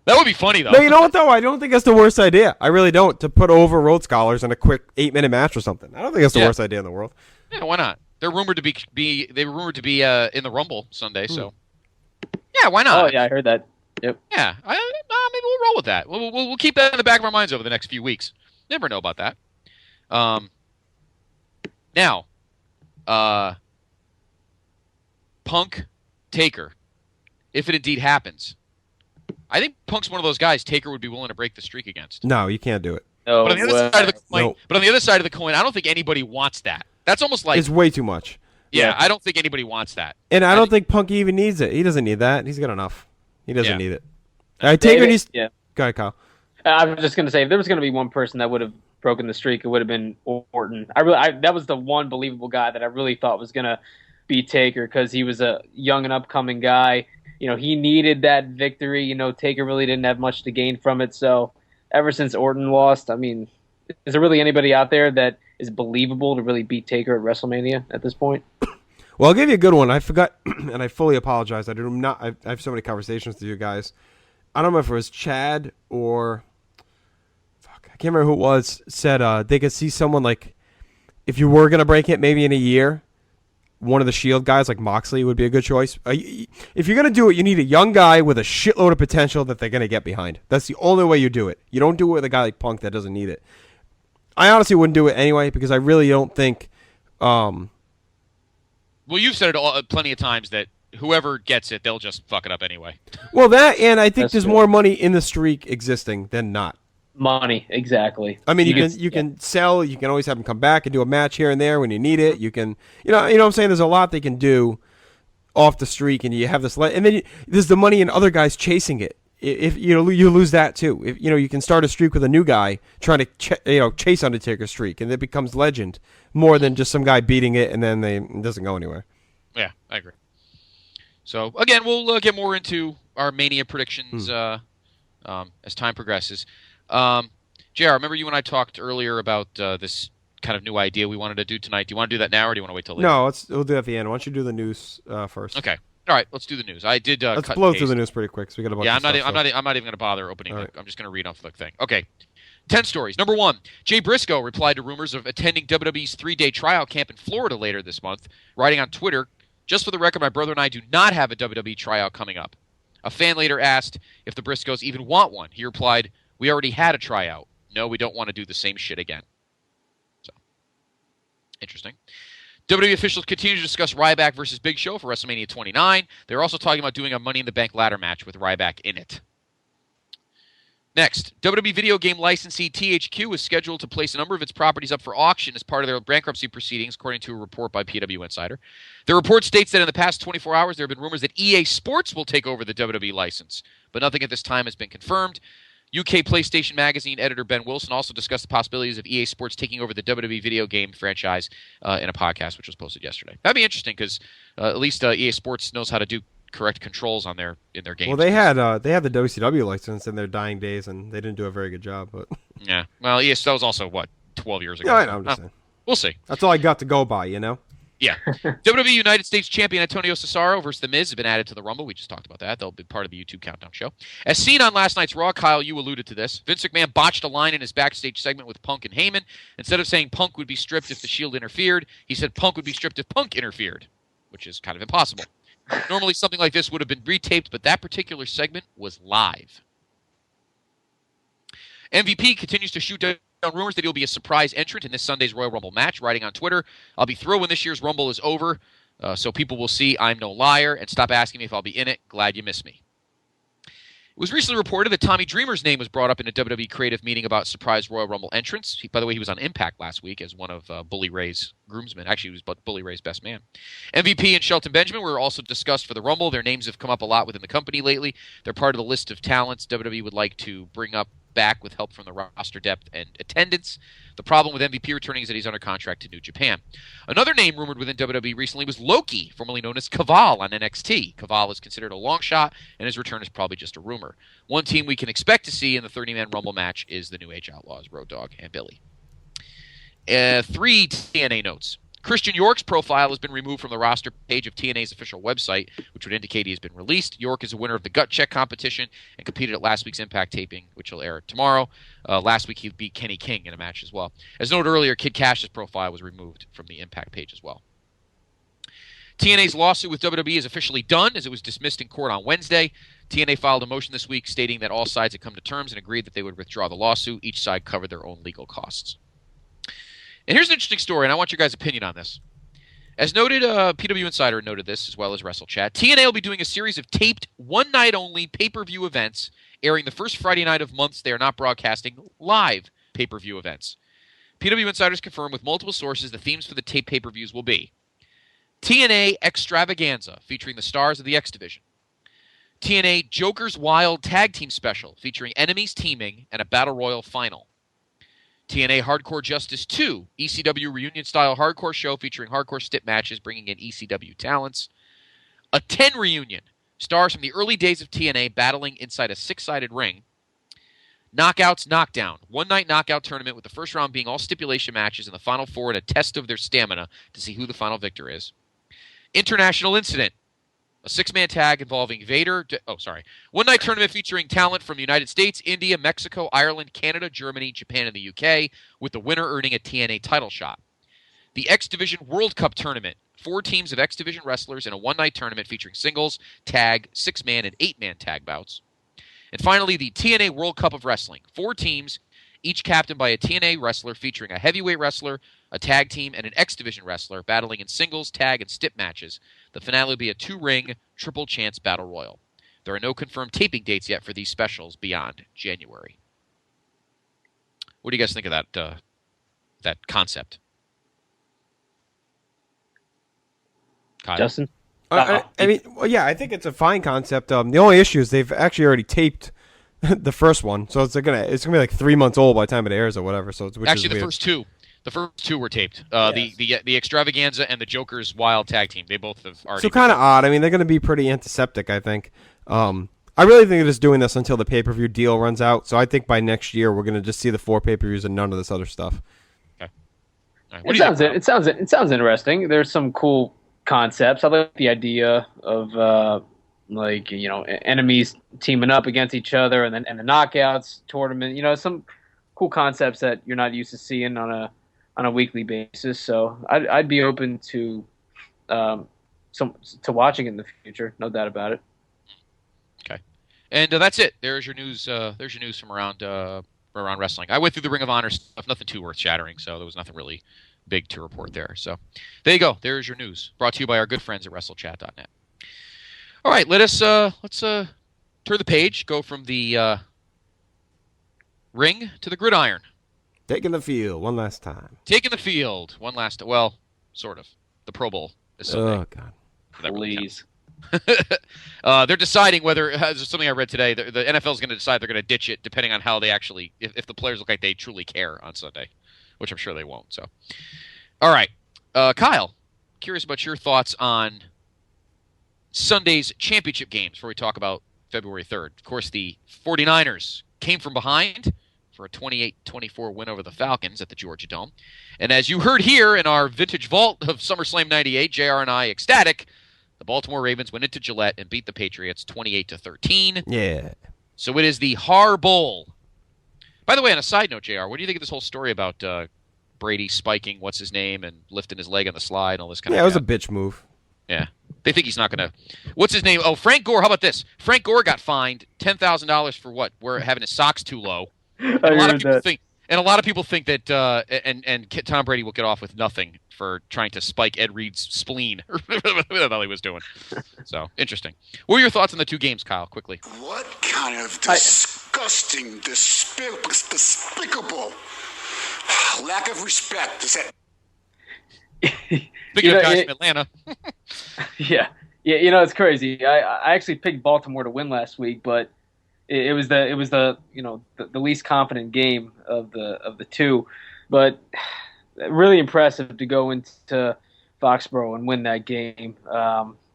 That would be funny, though. No, you know what, though? I don't think that's the worst idea. I really don't. To put over Road Scholars in a quick 8-minute match or something. I don't think that's the worst idea in the world. Yeah, why not? They're rumored to be in the Rumble Sunday, so yeah, why not? Oh yeah, I heard that. Yep. Yeah, maybe we'll roll with that. We'll keep that in the back of our minds over the next few weeks. Never know about that. Now, Punk, Taker, if it indeed happens, I think Punk's one of those guys Taker would be willing to break the streak against. No, you can't do it. No, but on the other side of the coin, I don't think anybody wants that. That's almost like it's way too much. Yeah, I don't think anybody wants that. And I don't think Punk even needs it. He doesn't need that. He's got enough. He doesn't need it. Taker needs. Yeah. Go ahead, Kyle. I was just gonna say, if there was gonna be one person that would have broken the streak, it would have been Orton. That was the one believable guy that I really thought was gonna beat Taker because he was a young and upcoming guy. He needed that victory. Taker really didn't have much to gain from it. So ever since Orton lost, I mean, is there really anybody out there that is believable to really beat Taker at WrestleMania at this point? Well, I'll give you a good one. I forgot, and I fully apologize. I have so many conversations with you guys. I don't know if it was Chad or I can't remember who it was. Said they could see someone like if you were gonna break it, maybe in a year. one of the Shield guys like Moxley would be a good choice. If you're going to do it, you need a young guy with a shitload of potential that they're going to get behind. That's the only way you do it. You don't do it with a guy like Punk that doesn't need it. I honestly wouldn't do it anyway because I really don't think... Well, you've said it plenty of times that whoever gets it, they'll just fuck it up anyway. Well, that, and I think That's there's true. more money in the streak existing than not. Money, exactly. I mean, you can sell. You can always have them come back and do a match here and there when you need it. You can, you know what I'm saying. There's a lot they can do off the streak, and you have this. And then there's the money in other guys chasing it. If you lose that too. If you can start a streak with a new guy trying to chase Undertaker's streak, and it becomes legend more than just some guy beating it and then it doesn't go anywhere. Yeah, I agree. So again, we'll get more into our Mania predictions as time progresses. JR, remember you and I talked earlier about this kind of new idea we wanted to do tonight. Do you want to do that now, or do you want to wait till later? No, we'll do it at the end. Why don't you do the news first? Okay. All right, let's do the news. I did. Let's cut blow and through the paste. news pretty quick. So we got a bunch. Yeah, of I'm stuff, not even going to bother opening. All right. I'm just going to read off the thing. Okay. 10 stories. Number 1, Jay Briscoe replied to rumors of attending WWE's 3-day tryout camp in Florida later this month, writing on Twitter, "Just for the record, my brother and I do not have a WWE tryout coming up." A fan later asked if the Briscoes even want one. He replied, "We already had a tryout. No, we don't want to do the same shit again." So, interesting. WWE officials continue to discuss Ryback versus Big Show for WrestleMania 29. They're also talking about doing a Money in the Bank ladder match with Ryback in it. Next, WWE video game licensee THQ is scheduled to place a number of its properties up for auction as part of their bankruptcy proceedings, according to a report by PW Insider. The report states that in the past 24 hours, there have been rumors that EA Sports will take over the WWE license, but nothing at this time has been confirmed. UK PlayStation Magazine editor Ben Wilson also discussed the possibilities of EA Sports taking over the WWE video game franchise in a podcast, which was posted yesterday. That'd be interesting because at least EA Sports knows how to do correct controls on their games. Well, they had the WCW license in their dying days, and they didn't do a very good job. But yeah, well, EA that was also 12 years ago. yeah, I know. I'm just saying. We'll see. That's all I got to go by, Yeah. WWE United States Champion Antonio Cesaro versus The Miz has been added to the Rumble. We just talked about that. They'll be part of the YouTube Countdown show. As seen on last night's Raw, Kyle, you alluded to this. Vince McMahon botched a line in his backstage segment with Punk and Heyman. Instead of saying Punk would be stripped if the Shield interfered, he said Punk would be stripped if Punk interfered, which is kind of impossible. Normally something like this would have been retaped, but that particular segment was live. MVP continues to shoot down rumors that he'll be a surprise entrant in this Sunday's Royal Rumble match, writing on Twitter, "I'll be thrilled when this year's Rumble is over, so people will see I'm no liar and stop asking me if I'll be in it. Glad you missed me." It was recently reported that Tommy Dreamer's name was brought up in a WWE creative meeting about surprise Royal Rumble entrance. By the way, he was on Impact last week as one of Bully Ray's groomsmen. Actually, he was Bully Ray's best man. MVP and Shelton Benjamin were also discussed for the Rumble. Their names have come up a lot within the company lately. They're part of the list of talents WWE would like to bring up back with help from the roster depth and attendance. The problem with MVP returning is that he's under contract to New Japan. Another name rumored within WWE recently was Loki, formerly known as Kaval on NXT. Kaval is considered a long shot, and his return is probably just a rumor. One team we can expect to see in the 30-man Rumble match is the New Age Outlaws, Road Dogg and Billy. 3 TNA notes. Christian York's profile has been removed from the roster page of TNA's official website, which would indicate he has been released. York is a winner of the Gut Check competition and competed at last week's Impact taping, which will air tomorrow. Last week he beat Kenny King in a match as well. As noted earlier, Kid Cash's profile was removed from the Impact page as well. TNA's lawsuit with WWE is officially done as it was dismissed in court on Wednesday. TNA filed a motion this week stating that all sides had come to terms and agreed that they would withdraw the lawsuit. Each side covered their own legal costs. And here's an interesting story, and I want your guys' opinion on this. As noted, PW Insider noted this, as well as WrestleChat. TNA will be doing a series of taped, one-night-only pay-per-view events, airing the first Friday night of months they are not broadcasting live pay-per-view events. PW Insiders confirm with multiple sources the themes for the tape pay-per-views will be TNA Extravaganza, featuring the stars of the X Division. TNA Joker's Wild Tag Team Special, featuring enemies teaming and a Battle Royal final. TNA Hardcore Justice 2, ECW reunion-style hardcore show featuring hardcore stip matches bringing in ECW talents. A 10 reunion, stars from the early days of TNA battling inside a 6-sided ring. Knockouts Knockdown, one-night knockout tournament with the first round being all stipulation matches and the final 4 in a test of their stamina to see who the final victor is. International Incident, a 6-man tag involving one-night tournament featuring talent from the United States, India, Mexico, Ireland, Canada, Germany, Japan, and the UK, with the winner earning a TNA title shot. The X Division World Cup Tournament. 4 teams of X Division wrestlers in a one-night tournament featuring singles, tag, 6-man, and 8-man tag bouts. And finally, the TNA World Cup of Wrestling. 4 teams, each captained by a TNA wrestler featuring a heavyweight wrestler, a tag team, and an X Division wrestler battling in singles, tag, and stip matches. The finale will be a 2-ring, triple chance battle royal. There are no confirmed taping dates yet for these specials beyond January. What do you guys think of that concept? Kyle? Justin? I mean, well, yeah, I think it's a fine concept. The only issue is they've actually already taped the first one, so it's gonna be like 3 months old by the time it airs or whatever. So which actually, is the first two were taped. Yes. The Extravaganza and the Joker's Wild Tag Team. They both have already. So kind of odd. I mean, they're going to be pretty antiseptic, I think. I really think they're just doing this until the pay-per-view deal runs out. So I think by next year we're going to just see the 4 pay-per-views and none of this other stuff. Okay. All right. It sounds interesting. There's some cool concepts. I like the idea of enemies teaming up against each other and the knockouts tournament. Some cool concepts that you're not used to seeing on a weekly basis. So I'd be open to watching it in the future. No doubt about it. Okay, and that's it. There's your news. There's your news from around wrestling. I went through the Ring of Honor stuff. Nothing too worth shattering. So there was nothing really big to report there. So there you go. There's your news, brought to you by our good friends at WrestleChat.net. All right, let's turn the page. Go from the ring to the gridiron. Taking the field one last time. Taking the field one last. Well, sort of. The Pro Bowl is Sunday. Oh God! Please. They're deciding whether. There's something I read today. The NFL is going to decide they're going to ditch it depending on how they actually, if the players look like they truly care on Sunday, which I'm sure they won't. So, all right, Kyle, curious about your thoughts on Sunday's championship games before we talk about February 3rd. Of course, the 49ers came from behind for a 28-24 win over the Falcons at the Georgia Dome. And as you heard here in our vintage vault of SummerSlam 98, JR and I ecstatic, the Baltimore Ravens went into Gillette and beat the Patriots 28-13. Yeah. So it is the Har Bowl. By the way, on a side note, JR, what do you think of this whole story about Brady spiking what's-his-name and lifting his leg on the slide and all this kind of Yeah, it was crap? a bitch move. Yeah. They think he's not going to... What's his name? Oh, Frank Gore. How about this? Frank Gore got fined $10,000 for what? We're having his socks too low. And a lot of people think that and Tom Brady will get off with nothing for trying to spike Ed Reed's spleen or whatever the hell he was doing. So, interesting. What were your thoughts on the 2 games, Kyle, quickly? What kind of disgusting, despicable lack of respect is that? Speaking of guys from Atlanta. Yeah, it's crazy. I actually picked Baltimore to win last week, but it was the least confident game of the 2, but really impressive to go into Foxborough and win that game.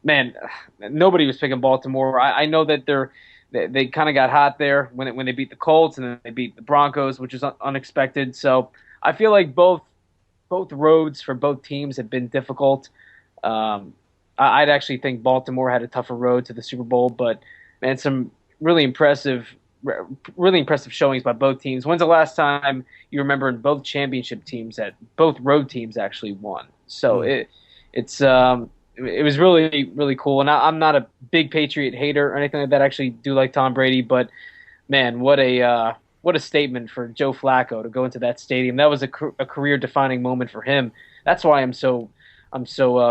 Man, nobody was picking Baltimore. I know that they kind of got hot there when they beat the Colts and then they beat the Broncos, which is unexpected. So I feel like both roads for both teams have been difficult. I'd actually think Baltimore had a tougher road to the Super Bowl, but man, some really impressive showings by both teams. When's the last time you remember in both championship teams that both road teams actually won? So it was really, really cool. And I'm not a big Patriot hater or anything like that. I actually do like Tom Brady, but man, what a statement for Joe Flacco to go into that stadium. That was a career-defining moment for him. That's why I'm so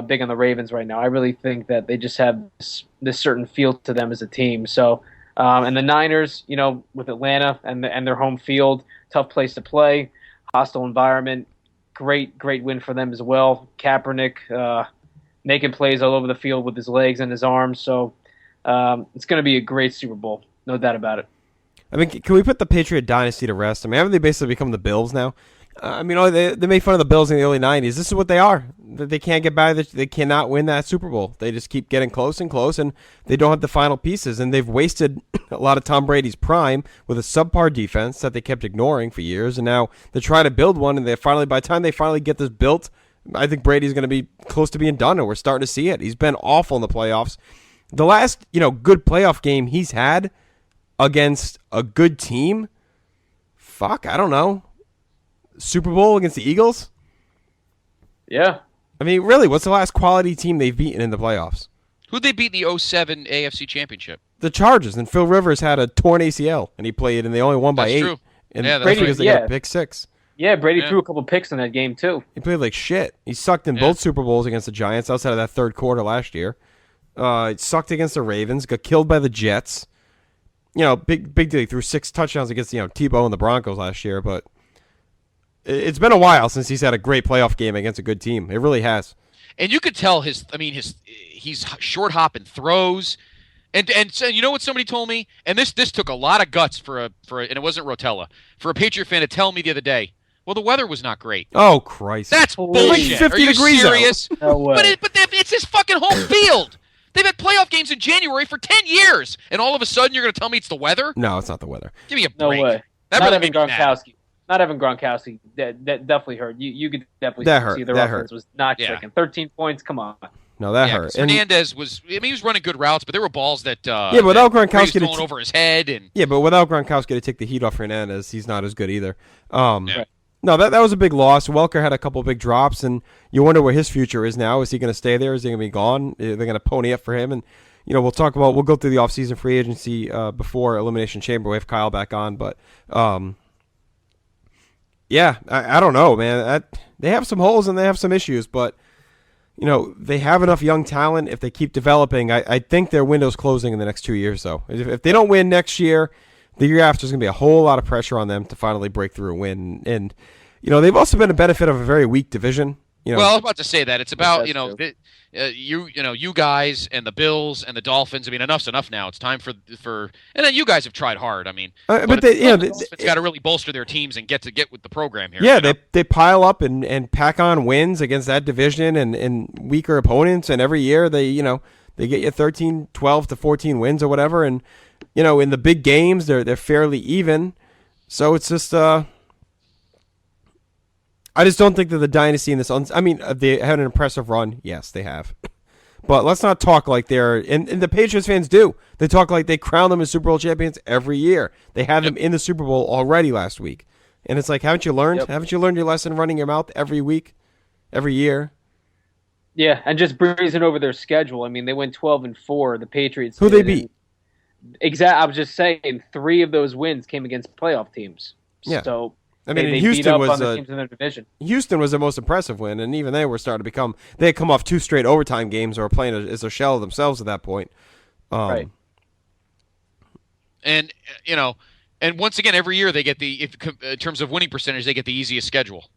big on the Ravens right now. I really think that they just have this certain feel to them as a team. So, and the Niners, with Atlanta and their home field, tough place to play, hostile environment, great win for them as well. Kaepernick making plays all over the field with his legs and his arms. So it's going to be a great Super Bowl, no doubt about it. I mean, can we put the Patriot dynasty to rest? I mean, haven't they basically become the Bills now? They made fun of the Bills in the early 90s. This is what they are. They can't get by. They cannot win that Super Bowl. They just keep getting close and close, and they don't have the final pieces. And they've wasted a lot of Tom Brady's prime with a subpar defense that they kept ignoring for years. And now they're trying to build one, and by the time they finally get this built, I think Brady's going to be close to being done, and we're starting to see it. He's been awful in the playoffs. The last good playoff game he's had against a good team, I don't know. Super Bowl against the Eagles? Yeah. I mean, really, what's the last quality team they've beaten in the playoffs? Who'd they beat in the 07 AFC Championship? The Chargers, and Phil Rivers had a torn ACL, and he played, and they only won by That's 8. true. And Yeah, that's that's right. because they got a pick 6. Yeah, Brady threw a couple picks in that game, too. He played like shit. He sucked in both Super Bowls against the Giants outside of that third quarter last year. It sucked against the Ravens, got killed by the Jets. Big deal. He threw 6 touchdowns against Tebow and the Broncos last year, but it's been a while since he's had a great playoff game against a good team. It really has. And you could tell he's short hopping throws. And so, you know what somebody told me? And this took a lot of guts for and it wasn't Rotella, for a Patriot fan to tell me the other day. Well, the weather was not great. Oh, Christ. That's It's bullshit. like 50 Are you degrees out. serious? No way. But it's his fucking home field. They've had playoff games in January for 10 years, and all of a sudden you're going to tell me it's the weather? No, it's not the weather. Give me a No break. way. That Not really having made me mad. Gronkowski. Not having Gronkowski. That definitely hurt. You could definitely That hurt. see their That offense hurt. was not Yeah. clicking. 13 points. Come on. No, that Yeah, hurt. 'cause And, Hernandez was running good routes, but there were balls that but without that Brady's Gronkowski to throwing over his head, and but without Gronkowski to take the heat off Hernandez, he's not as good either. Yeah. No, that was a big loss. Welker had a couple big drops, and you wonder where his future is now. Is he going to stay there? Is he going to be gone? They're going to pony up for him, and we'll go through the offseason free agency before Elimination Chamber. We have Kyle back on, but I don't know, man. They have some holes and they have some issues, but they have enough young talent. If they keep developing, I think their window's closing in the next 2 years. Though, if they don't win next year, the year after is going to be a whole lot of pressure on them to finally break through and win. And they've also been a benefit of a very weak division. well, I was about to say that it's about That's you guys and the Bills and the Dolphins. I mean, enough's enough now. It's time for and then you guys have tried hard. I mean, but the Dolphins got to really bolster their teams and get with the program here. Yeah, they pile up and pack on wins against that division and weaker opponents, and every year they get you 13, 12 to 14 wins or whatever, and in the big games they're fairly even. So it's just I just don't think that the dynasty in this they had an impressive run. Yes, they have. But let's not talk like and the Patriots fans do. They talk like they crown them as Super Bowl champions every year. They had them in the Super Bowl already last week. And it's like, haven't you learned? Yep. Haven't you learned your lesson running your mouth every week, every year? Yeah, and just breezing over their schedule. I mean, they went 12-4. The Patriots. Who they did, beat? Exactly. I was just saying, 3 of those wins came against playoff teams. Yeah. So I mean, they and beat Houston up was on the teams in their division. Houston was the most impressive win, and even they were starting to become. They had come off 2 straight overtime games, or were playing as a shell of themselves at that point. Right. And and once again, every year they get in terms of winning percentage, they get the easiest schedule.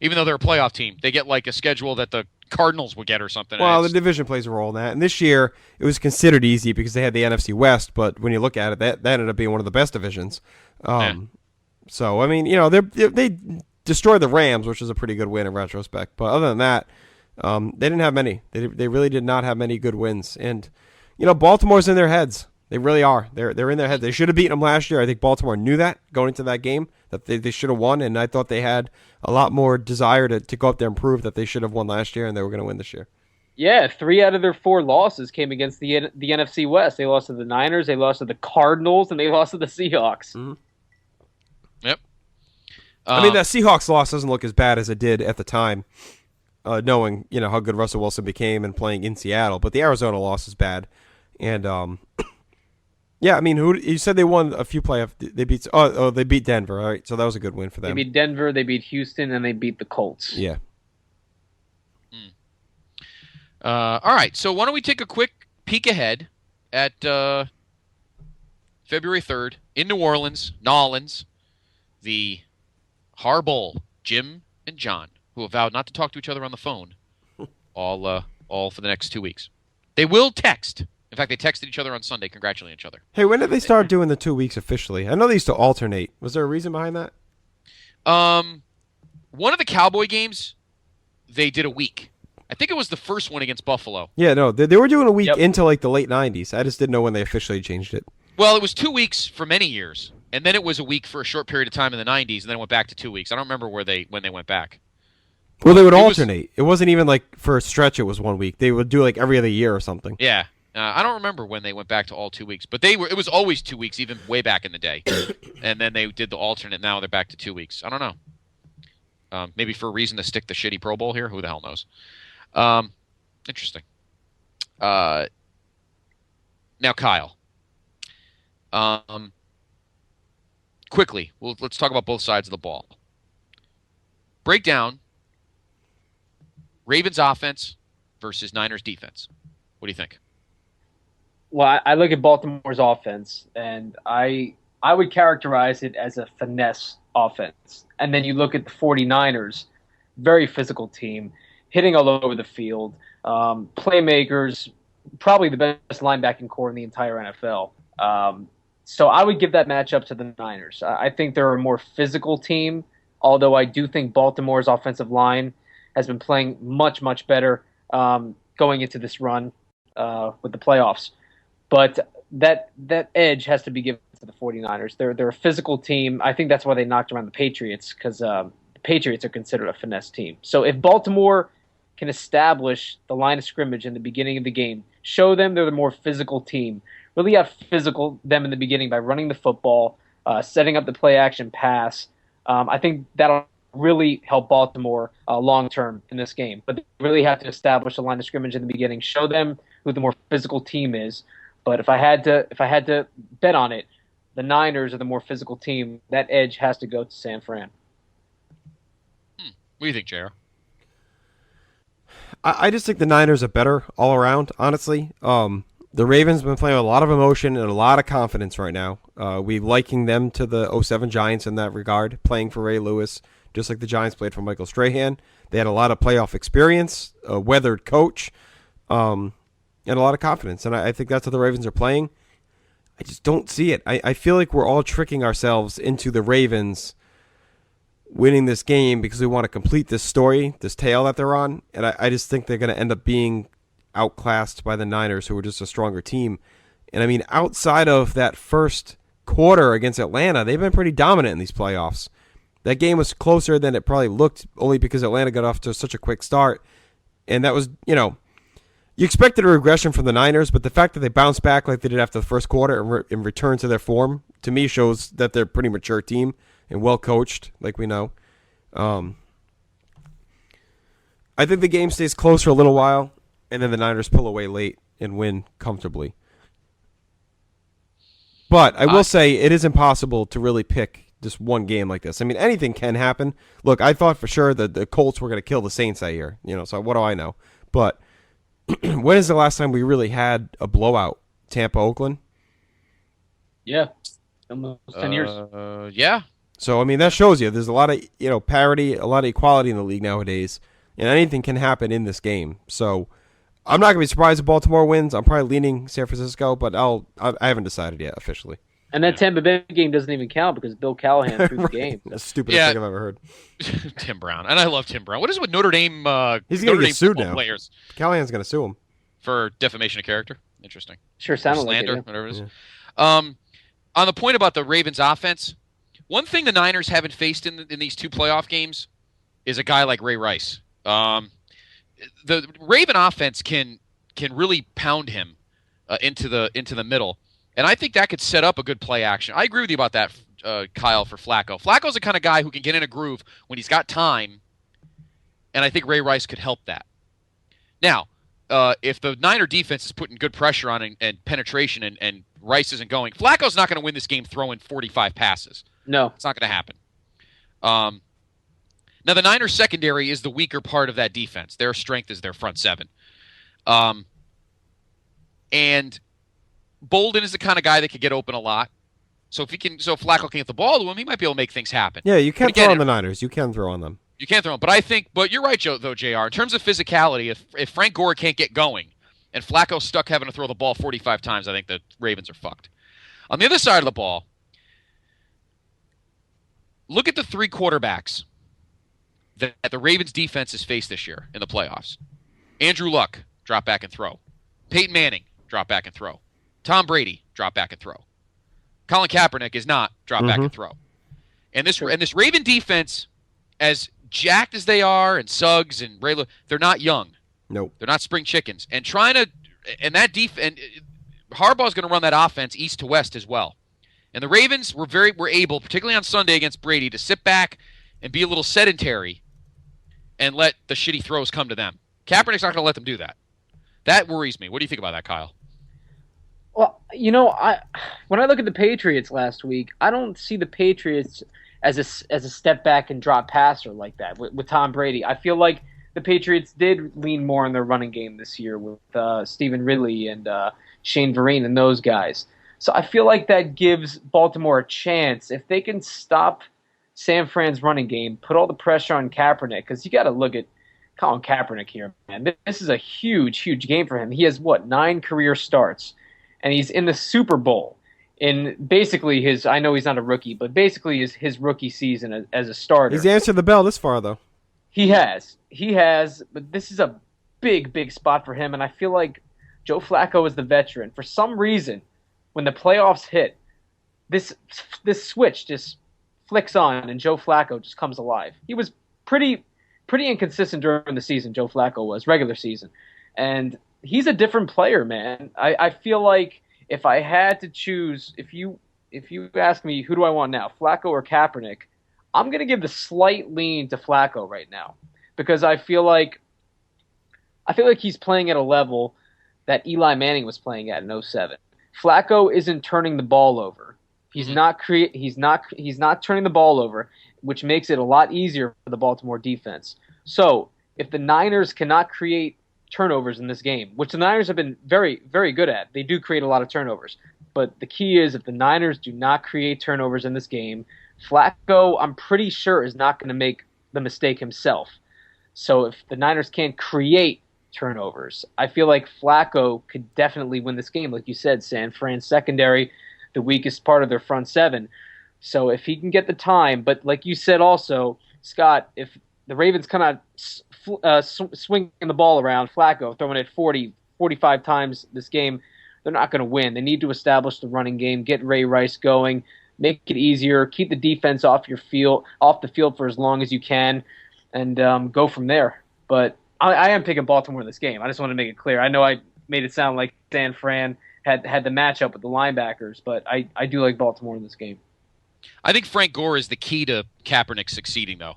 Even though they're a playoff team, they get like a schedule that the Cardinals would get or something. Well, the division plays a role in that. And this year, it was considered easy because they had the NFC West, but when you look at it, that ended up being one of the best divisions. So, I mean, they destroyed the Rams, which was a pretty good win in retrospect. But other than that, they didn't have many. They really did not have many good wins. And, Baltimore's in their heads. They really are. They're in their heads. They should have beaten them last year. I think Baltimore knew that going into that game, that they should have won. And I thought they had a lot more desire to go up there and prove that they should have won last year and they were going to win this year. Yeah, 3 out of their 4 losses came against the NFC West. They lost to the Niners, they lost to the Cardinals, and they lost to the Seahawks. Mm-hmm. Yep. I mean, that Seahawks loss doesn't look as bad as it did at the time, knowing how good Russell Wilson became and playing in Seattle. But the Arizona loss is bad, and yeah, I mean, you said they won a few playoff? They beat they beat Denver, all right? So that was a good win for them. They beat Denver, they beat Houston, and they beat the Colts. Yeah. All right, so why don't we take a quick peek ahead at February 3rd in New Orleans, the Har Bowl, Jim and John, who have vowed not to talk to each other on the phone all for the next 2 weeks. They will text. In fact, they texted each other on Sunday congratulating each other. Hey, when did they start doing the 2 weeks officially? I know they used to alternate. Was there a reason behind that? One of the Cowboy games, they did a week. I think it was the first one against Buffalo. Yeah, no, they were doing a week Yep. into like the late 90s. I just didn't know when they officially changed it. Well, it was 2 weeks for many years, and then it was a week for a short period of time in the 90s, and then it went back to 2 weeks. I don't remember when they went back. Well, they would alternate. It wasn't even like for a stretch it was 1 week. They would do like every other year or something. Yeah. I don't remember when they went back to all 2 weeks, but it was always 2 weeks, even way back in the day. And then they did the alternate. Now they're back to 2 weeks. I don't know. Maybe for a reason to stick the shitty Pro Bowl here. Who the hell knows? Interesting. Now, Kyle. Quickly, let's talk about both sides of the ball. Break down Ravens offense versus Niners defense. What do you think? Well, I look at Baltimore's offense, and I would characterize it as a finesse offense. And then you look at the 49ers, very physical team, hitting all over the field, playmakers, probably the best linebacking core in the entire NFL. So I would give that matchup to the Niners. I think they're a more physical team, although I do think Baltimore's offensive line has been playing much, much better going into this run with the playoffs. But that edge has to be given to the 49ers. They're a physical team. I think that's why they knocked around the Patriots, because the Patriots are considered a finesse team. So if Baltimore can establish the line of scrimmage in the beginning of the game, show them they're the more physical team, really have physical them in the beginning by running the football, setting up the play-action pass, I think that'll really help Baltimore long-term in this game. But they really have to establish a line of scrimmage in the beginning, show them who the more physical team is. But if I had to bet on it, the Niners are the more physical team. That edge has to go to San Fran. What do you think, JR? I just think the Niners are better all around, honestly. The Ravens have been playing with a lot of emotion and a lot of confidence right now. We liking them to the 07 Giants in that regard, playing for Ray Lewis, just like the Giants played for Michael Strahan. They had a lot of playoff experience, a weathered coach, and a lot of confidence. And I think that's how the Ravens are playing. I just don't see it. I feel like we're all tricking ourselves into the Ravens winning this game because we want to complete this story, this tale that they're on. And I just think they're going to end up being outclassed by the Niners, who are just a stronger team. And I mean, outside of that first quarter against Atlanta, they've been pretty dominant in these playoffs. That game was closer than it probably looked, only because Atlanta got off to such a quick start. And that was, you expected a regression from the Niners, but the fact that they bounced back like they did after the first quarter and returned to their form, to me, shows that they're a pretty mature team and well coached, like we know. I think the game stays close for a little while, and then the Niners pull away late and win comfortably. But I will say it is impossible to really pick just one game like this. I mean, anything can happen. Look, I thought for sure that the Colts were going to kill the Saints that year. So what do I know? But when is the last time we really had a blowout? Tampa, Oakland? Yeah. Almost 10 years. Yeah. So, I mean, that shows you there's a lot of, parity, a lot of equality in the league nowadays. And anything can happen in this game. So I'm not going to be surprised if Baltimore wins. I'm probably leaning San Francisco, but I haven't decided yet officially. And that Tampa Bay game doesn't even count because Bill Callahan threw the game. That's the stupidest thing I've ever heard. Tim Brown. And I love Tim Brown. What is it with Notre Dame He's going to get sued now. Players? Callahan's going to sue him. For defamation of character? Interesting. Sure sounded slander, like it. Whatever it is. Yeah. On the point about the Ravens offense, one thing the Niners haven't faced in these two playoff games is a guy like Ray Rice. The Raven offense can really pound him into the middle, and I think that could set up a good play action. I agree with you about that, Kyle, for Flacco. Flacco's the kind of guy who can get in a groove when he's got time, and I think Ray Rice could help that. Now, if the Niner defense is putting good pressure on and penetration and Rice isn't going, Flacco's not going to win this game throwing 45 passes. No. It's not going to happen. Now, the Niners secondary is the weaker part of that defense. Their strength is their front seven. And Bolden is the kind of guy that could get open a lot. So if Flacco can get the ball to him, he might be able to make things happen. Yeah, you can throw on the Niners. You can throw on them. You can throw them. But you're right, though, JR. In terms of physicality, if Frank Gore can't get going and Flacco's stuck having to throw the ball 45 times, I think the Ravens are fucked. On the other side of the ball, look at the three quarterbacks that the Ravens defense has faced this year in the playoffs. Andrew Luck, drop back and throw. Peyton Manning, drop back and throw. Tom Brady, drop back and throw. Colin Kaepernick is not drop back and throw. And this Raven defense, as jacked as they are, and Suggs and Ray, they're not young. Nope. They're not spring chickens. And Harbaugh's going to run that offense east to west as well. And the Ravens were able, particularly on Sunday against Brady, to sit back and be a little sedentary and let the shitty throws come to them. Kaepernick's not going to let them do that. That worries me. What do you think about that, Kyle? Well, when I look at the Patriots last week, I don't see the Patriots as a step back and drop passer like that with Tom Brady. I feel like the Patriots did lean more on their running game this year with Stephen Ridley and Shane Vereen and those guys. So I feel like that gives Baltimore a chance if they can stop San Fran's running game, put all the pressure on Kaepernick, because you got to look at Colin Kaepernick here, man. This is a huge, huge game for him. He has 9 career starts, and he's in the Super Bowl in basically his. I know he's not a rookie, but basically his rookie season as a starter. He's answered the bell this far, though. He has, but this is a big, big spot for him, and I feel like Joe Flacco is the veteran. For some reason, when the playoffs hit, this switch just flicks on, and Joe Flacco just comes alive. He was pretty inconsistent during the season, Joe Flacco was, regular season. And he's a different player, man. I feel like if I had to choose, if you ask me who do I want now, Flacco or Kaepernick, I'm going to give the slight lean to Flacco right now because I feel like he's playing at a level that Eli Manning was playing at in 2007. Flacco isn't turning the ball over. He's not turning the ball over, which makes it a lot easier for the Baltimore defense. So if the Niners cannot create turnovers in this game, which the Niners have been very, very good at, they do create a lot of turnovers. But the key is if the Niners do not create turnovers in this game, Flacco, I'm pretty sure, is not going to make the mistake himself. So if the Niners can't create turnovers, I feel like Flacco could definitely win this game. Like you said, San Fran's secondary, the weakest part of their front seven. So if he can get the time, but like you said also, Scott, if the Ravens come out swinging the ball around, Flacco throwing it 40, 45 times this game, they're not going to win. They need to establish the running game, get Ray Rice going, make it easier, keep the defense off the field for as long as you can, and go from there. But I am picking Baltimore in this game. I just want to make it clear. I know I made it sound like San Fran had the matchup with the linebackers, but I do like Baltimore in this game. I think Frank Gore is the key to Kaepernick succeeding, though.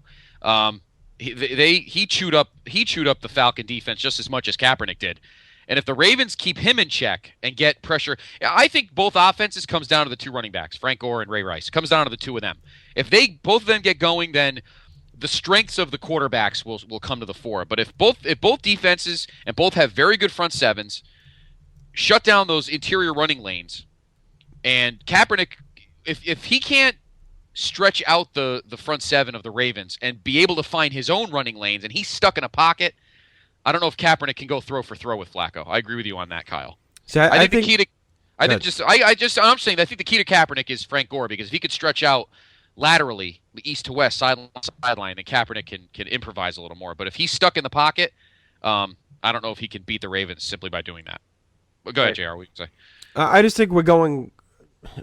He chewed up the Falcon defense just as much as Kaepernick did. And if the Ravens keep him in check and get pressure, I think both offenses comes down to the 2 running backs, Frank Gore and Ray Rice. It comes down to the 2 of them. If both of them get going, then the strengths of the quarterbacks will come to the fore. But if both defenses and both have very good front sevens, shut down those interior running lanes, and Kaepernick, if he can't stretch out the front seven of the Ravens and be able to find his own running lanes, and he's stuck in a pocket, I don't know if Kaepernick can go throw for throw with Flacco. I agree with you on that, Kyle. So I think the key to I'm saying I think the key to Kaepernick is Frank Gore, because if he could stretch out laterally, east to west, sideline, then Kaepernick can improvise a little more. But if he's stuck in the pocket, I don't know if he can beat the Ravens simply by doing that. But go ahead, JR. What you can say? I just think we're going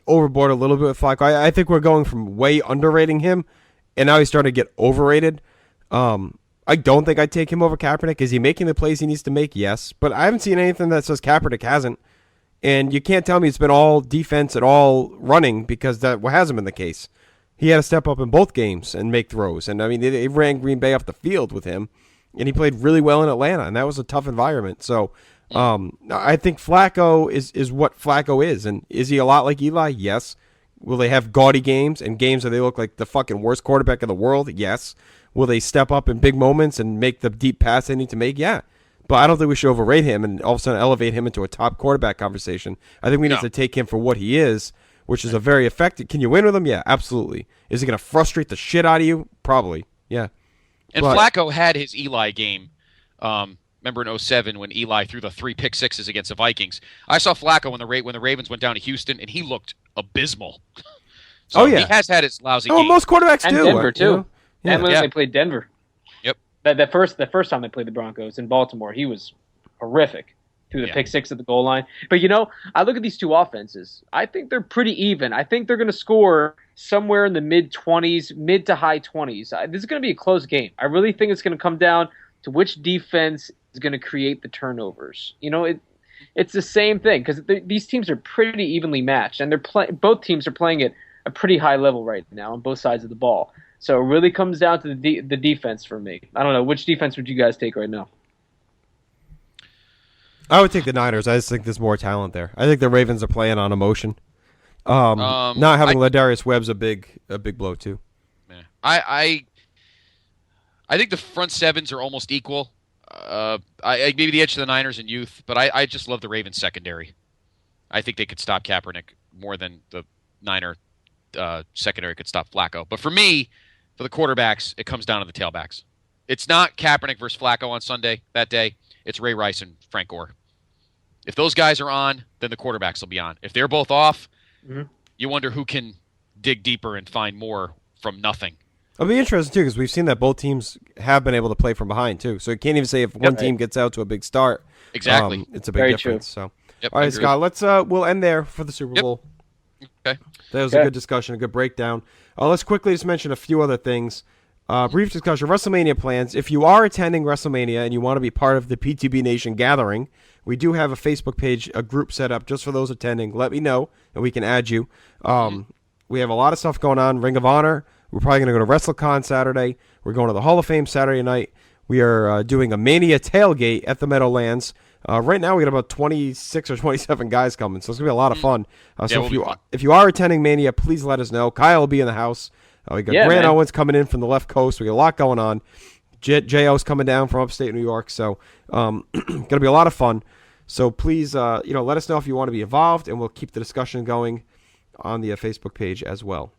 overboard a little bit with Flacco. I think we're going from way underrating him, and now he's starting to get overrated. I don't think I'd take him over Kaepernick. Is he making the plays he needs to make? Yes. But I haven't seen anything that says Kaepernick hasn't. And you can't tell me it's been all defense and all running, because that hasn't been the case. He had to step up in both games and make throws. And, I mean, they ran Green Bay off the field with him, and he played really well in Atlanta, and that was a tough environment. So I think Flacco is what Flacco is. And is he a lot like Eli? Yes. Will they have gaudy games and games where they look like the fucking worst quarterback in the world? Yes. Will they step up in big moments and make the deep pass they need to make? Yeah. But I don't think we should overrate him and all of a sudden elevate him into a top quarterback conversation. I think we need to take him for what he is, which is a very effective. Can you win with him? Yeah, absolutely. Is he going to frustrate the shit out of you? Probably. Yeah. And Flacco had his Eli game. Remember in 2007 when Eli threw the 3 pick sixes against the Vikings? I saw Flacco when the Ravens went down to Houston, and he looked abysmal. So he has had his lousy game. Most quarterbacks and do. Denver too. You know? And when they played Denver. Yep. The first time they played the Broncos in Baltimore, he was horrific. Through the pick six at the goal line. But, I look at these two offenses. I think they're pretty even. I think they're going to score somewhere in the mid-20s, mid to high 20s. This is going to be a close game. I really think it's going to come down to which defense is going to create the turnovers. It's the same thing, because these teams are pretty evenly matched, and both teams are playing at a pretty high level right now on both sides of the ball. So it really comes down to the defense for me. I don't know. Which defense would you guys take right now? I would take the Niners. I just think there's more talent there. I think the Ravens are playing on emotion. Not having Ladarius Webb's a big blow too. Yeah. I think the front sevens are almost equal. Maybe the edge to the Niners in youth, but I just love the Ravens secondary. I think they could stop Kaepernick more than the Niner secondary could stop Flacco. But for me, for the quarterbacks, it comes down to the tailbacks. It's not Kaepernick versus Flacco on Sunday that day. It's Ray Rice and Frank Gore. If those guys are on, then the quarterbacks will be on. If they're both off, you wonder who can dig deeper and find more from nothing. It'll be interesting, too, because we've seen that both teams have been able to play from behind, too. So you can't even say if one team gets out to a big start. Exactly. It's a big difference. True. So, Yep, all right, Scott, we'll end there for the Super Bowl. Okay. That was a good discussion, a good breakdown. Let's quickly just mention a few other things. Brief discussion, WrestleMania plans. If you are attending WrestleMania and you want to be part of the PTB Nation gathering, we do have a Facebook page, a group set up just for those attending. Let me know, and we can add you. We have a lot of stuff going on. Ring of Honor. We're probably going to go to WrestleCon Saturday. We're going to the Hall of Fame Saturday night. We are doing a Mania tailgate at the Meadowlands. Right now, we got about 26 or 27 guys coming, so it's going to be a lot of fun. If you are attending Mania, please let us know. Kyle will be in the house. We got Grant Owens coming in from the left coast. We got a lot going on. J.O.'s coming down from upstate New York, so going to be a lot of fun. So please, let us know if you want to be involved, and we'll keep the discussion going on the Facebook page as well.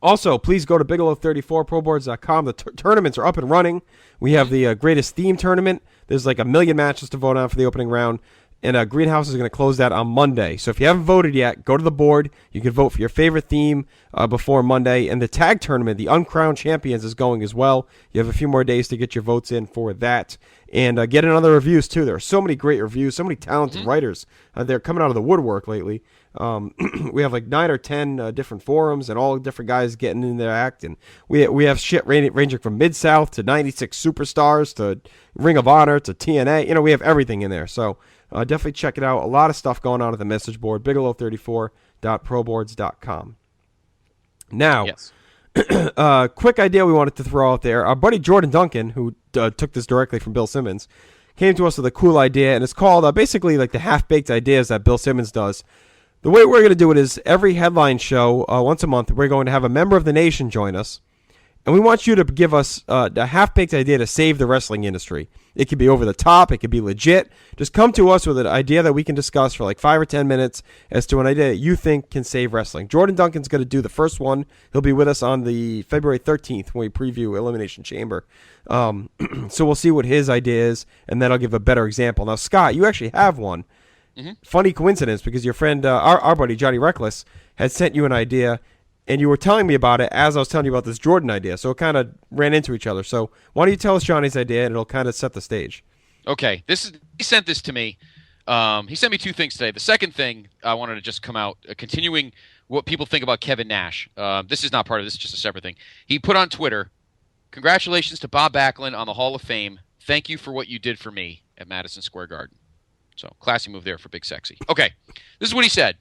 Also, please go to Bigelow34proboards.com. The tournaments are up and running. We have the greatest theme tournament. There's like 1 million matches to vote on for the opening round. And Greenhouse is going to close that on Monday. So if you haven't voted yet, go to the board. You can vote for your favorite theme before Monday. And the tag tournament, the Uncrowned Champions, is going as well. You have a few more days to get your votes in for that. And get in other reviews, too. There are so many great reviews, so many talented writers. They're coming out of the woodwork lately. We have like 9 or 10 different forums and all different guys getting in their act. And we have shit ranging from Mid-South to 96 Superstars to Ring of Honor to TNA. We have everything in there. So definitely check it out. A lot of stuff going on at the message board, Bigelow34.proboards.com. Now, quick idea we wanted to throw out there. Our buddy Jordan Duncan, who took this directly from Bill Simmons, came to us with a cool idea, and it's called basically like the half-baked ideas that Bill Simmons does. The way we're going to do it is every headline show, once a month, we're going to have a member of the nation join us, and we want you to give us a half-baked idea to save the wrestling industry. It could be over the top. It could be legit. Just come to us with an idea that we can discuss for like 5 or 10 minutes as to an idea that you think can save wrestling. Jordan Duncan's going to do the first one. He'll be with us on the February 13th when we preview Elimination Chamber. So we'll see what his idea is, and then I'll give a better example. Now, Scott, you actually have one. Funny coincidence, because your friend, our buddy Johnny Reckless, had sent you an idea, and you were telling me about it as I was telling you about this Jordan idea. So it kind of ran into each other. So why don't you tell us Johnny's idea, and it'll kind of set the stage. Okay, he sent this to me. He sent me 2 things today. The second thing I wanted to just come out, continuing what people think about Kevin Nash. This is not part of this, just a separate thing. He put on Twitter, "Congratulations to Bob Backlund on the Hall of Fame. Thank you for what you did for me at Madison Square Garden." So, classy move there for Big Sexy. Okay, this is what he said.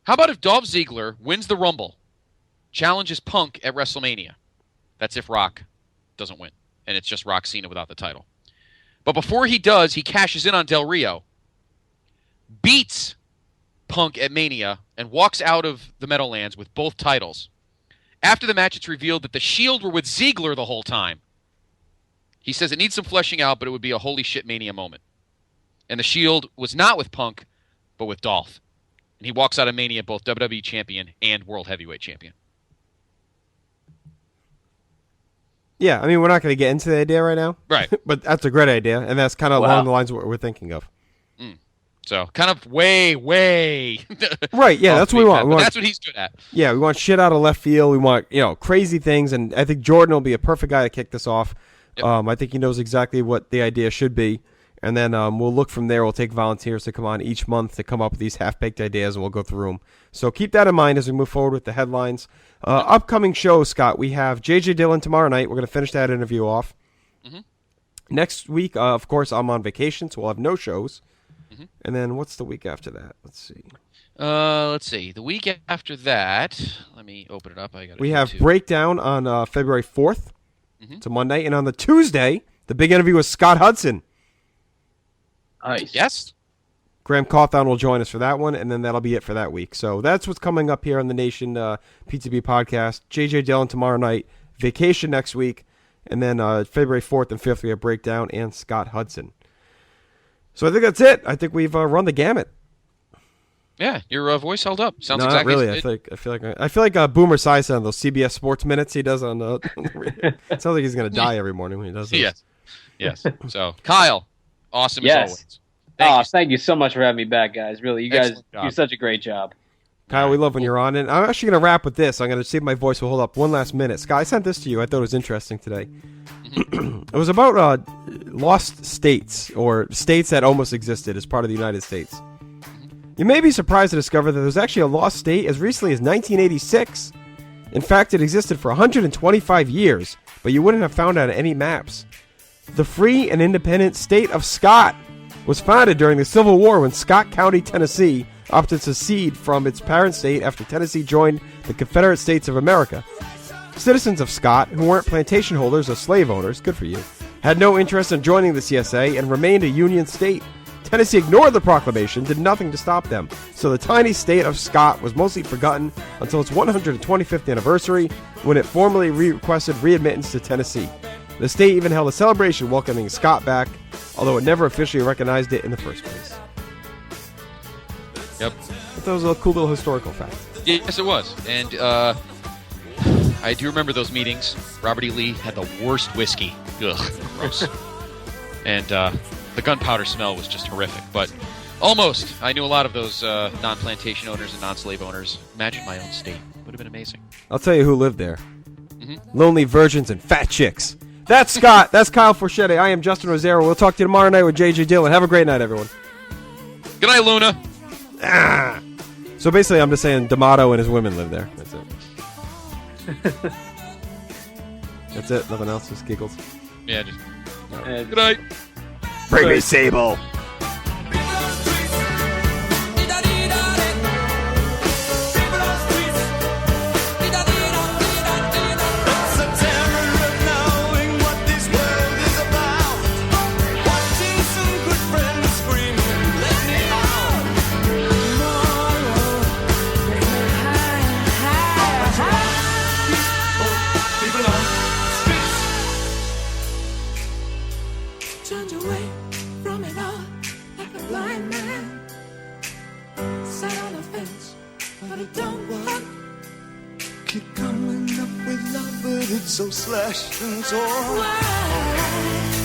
"How about if Dolph Ziggler wins the Rumble, challenges Punk at WrestleMania?" That's if Rock doesn't win, and it's just Rock Cena without the title. "But before he does, he cashes in on Del Rio, beats Punk at Mania, and walks out of the Meadowlands with both titles. After the match, it's revealed that the Shield were with Ziggler the whole time. He says it needs some fleshing out, but it would be a holy shit Mania moment. And the Shield was not with Punk, but with Dolph. And he walks out of Mania both WWE Champion and World Heavyweight Champion." Yeah, I mean, we're not going to get into the idea right now. Right. But that's a great idea, and that's kind of along the lines of what we're thinking of. So, kind of way right, yeah, that's what we want. That's what he's good at. Yeah, we want shit out of left field. We want, crazy things, and I think Jordan will be a perfect guy to kick this off. Yep. I think he knows exactly what the idea should be, and then we'll look from there. We'll take volunteers to come on each month to come up with these half-baked ideas, and we'll go through them. So keep that in mind as we move forward with the headlines. Upcoming shows, Scott, we have J.J. Dillon tomorrow night. We're going to finish that interview off. Next week, of course, I'm on vacation, so we'll have no shows. And then what's the week after that? Let's see. Let's see. The week after that, let me open it up. We have Breakdown on February 4th. It's a Monday. And on the Tuesday, the big interview with Scott Hudson. Nice. Yes. Graham Cawthon will join us for that one, and then that'll be it for that week. So that's what's coming up here on the Nation PTB podcast. JJ Dillon tomorrow night, vacation next week, and then February 4th and 5th we have Breakdown and Scott Hudson. So I think that's it. I think we've run the gamut. Yeah, your voice held up. Sounds no, exactly not really. I feel like Boomer Esiason on those CBS Sports Minutes he does on the. It sounds like he's going to die every morning when he does this. Yes. So Kyle, awesome as always. Thank you so much for having me back, guys. Really, you guys do such a great job. Kyle, we love when you're on. And I'm actually going to wrap with this. I'm going to see if my voice will hold up one last minute. Scott, I sent this to you. I thought it was interesting today. It was about lost states, or states that almost existed as part of the United States. You may be surprised to discover that there's actually a lost state as recently as 1986. In fact, it existed for 125 years, but you wouldn't have found it on any maps. The free and independent state of Scott was founded during the Civil War when Scott County, Tennessee, opted to secede from its parent state after Tennessee joined the Confederate States of America. Citizens of Scott, who weren't plantation holders or slave owners, good for you, had no interest in joining the CSA and remained a Union state. Tennessee ignored the proclamation, did nothing to stop them, so the tiny state of Scott was mostly forgotten until its 125th anniversary, when it formally requested readmittance to Tennessee. The state even held a celebration welcoming Scott back, although it never officially recognized it in the first place. Yep. But that was a cool little historical fact. Yes, it was. And I do remember those meetings. Robert E. Lee had the worst whiskey. Ugh, gross. And the gunpowder smell was just horrific. But almost. I knew a lot of those non-plantation owners and non-slave owners. Imagine my own state. Would have been amazing. I'll tell you who lived there. Lonely virgins and fat chicks. That's Scott. That's Kyle Forchetti. I am Justin Rosero. We'll talk to you tomorrow night with JJ Dillon. Have a great night, everyone. Good night, Luna. So basically, I'm just saying D'Amato and his women live there. That's it. That's it. Nothing else. Just giggles. Yeah, just... Good night. Bring me Sable. Turned away from it all like a blind man. Sat on the fence, but it don't work. Keep coming up with love, but it's so slashed and torn. Why?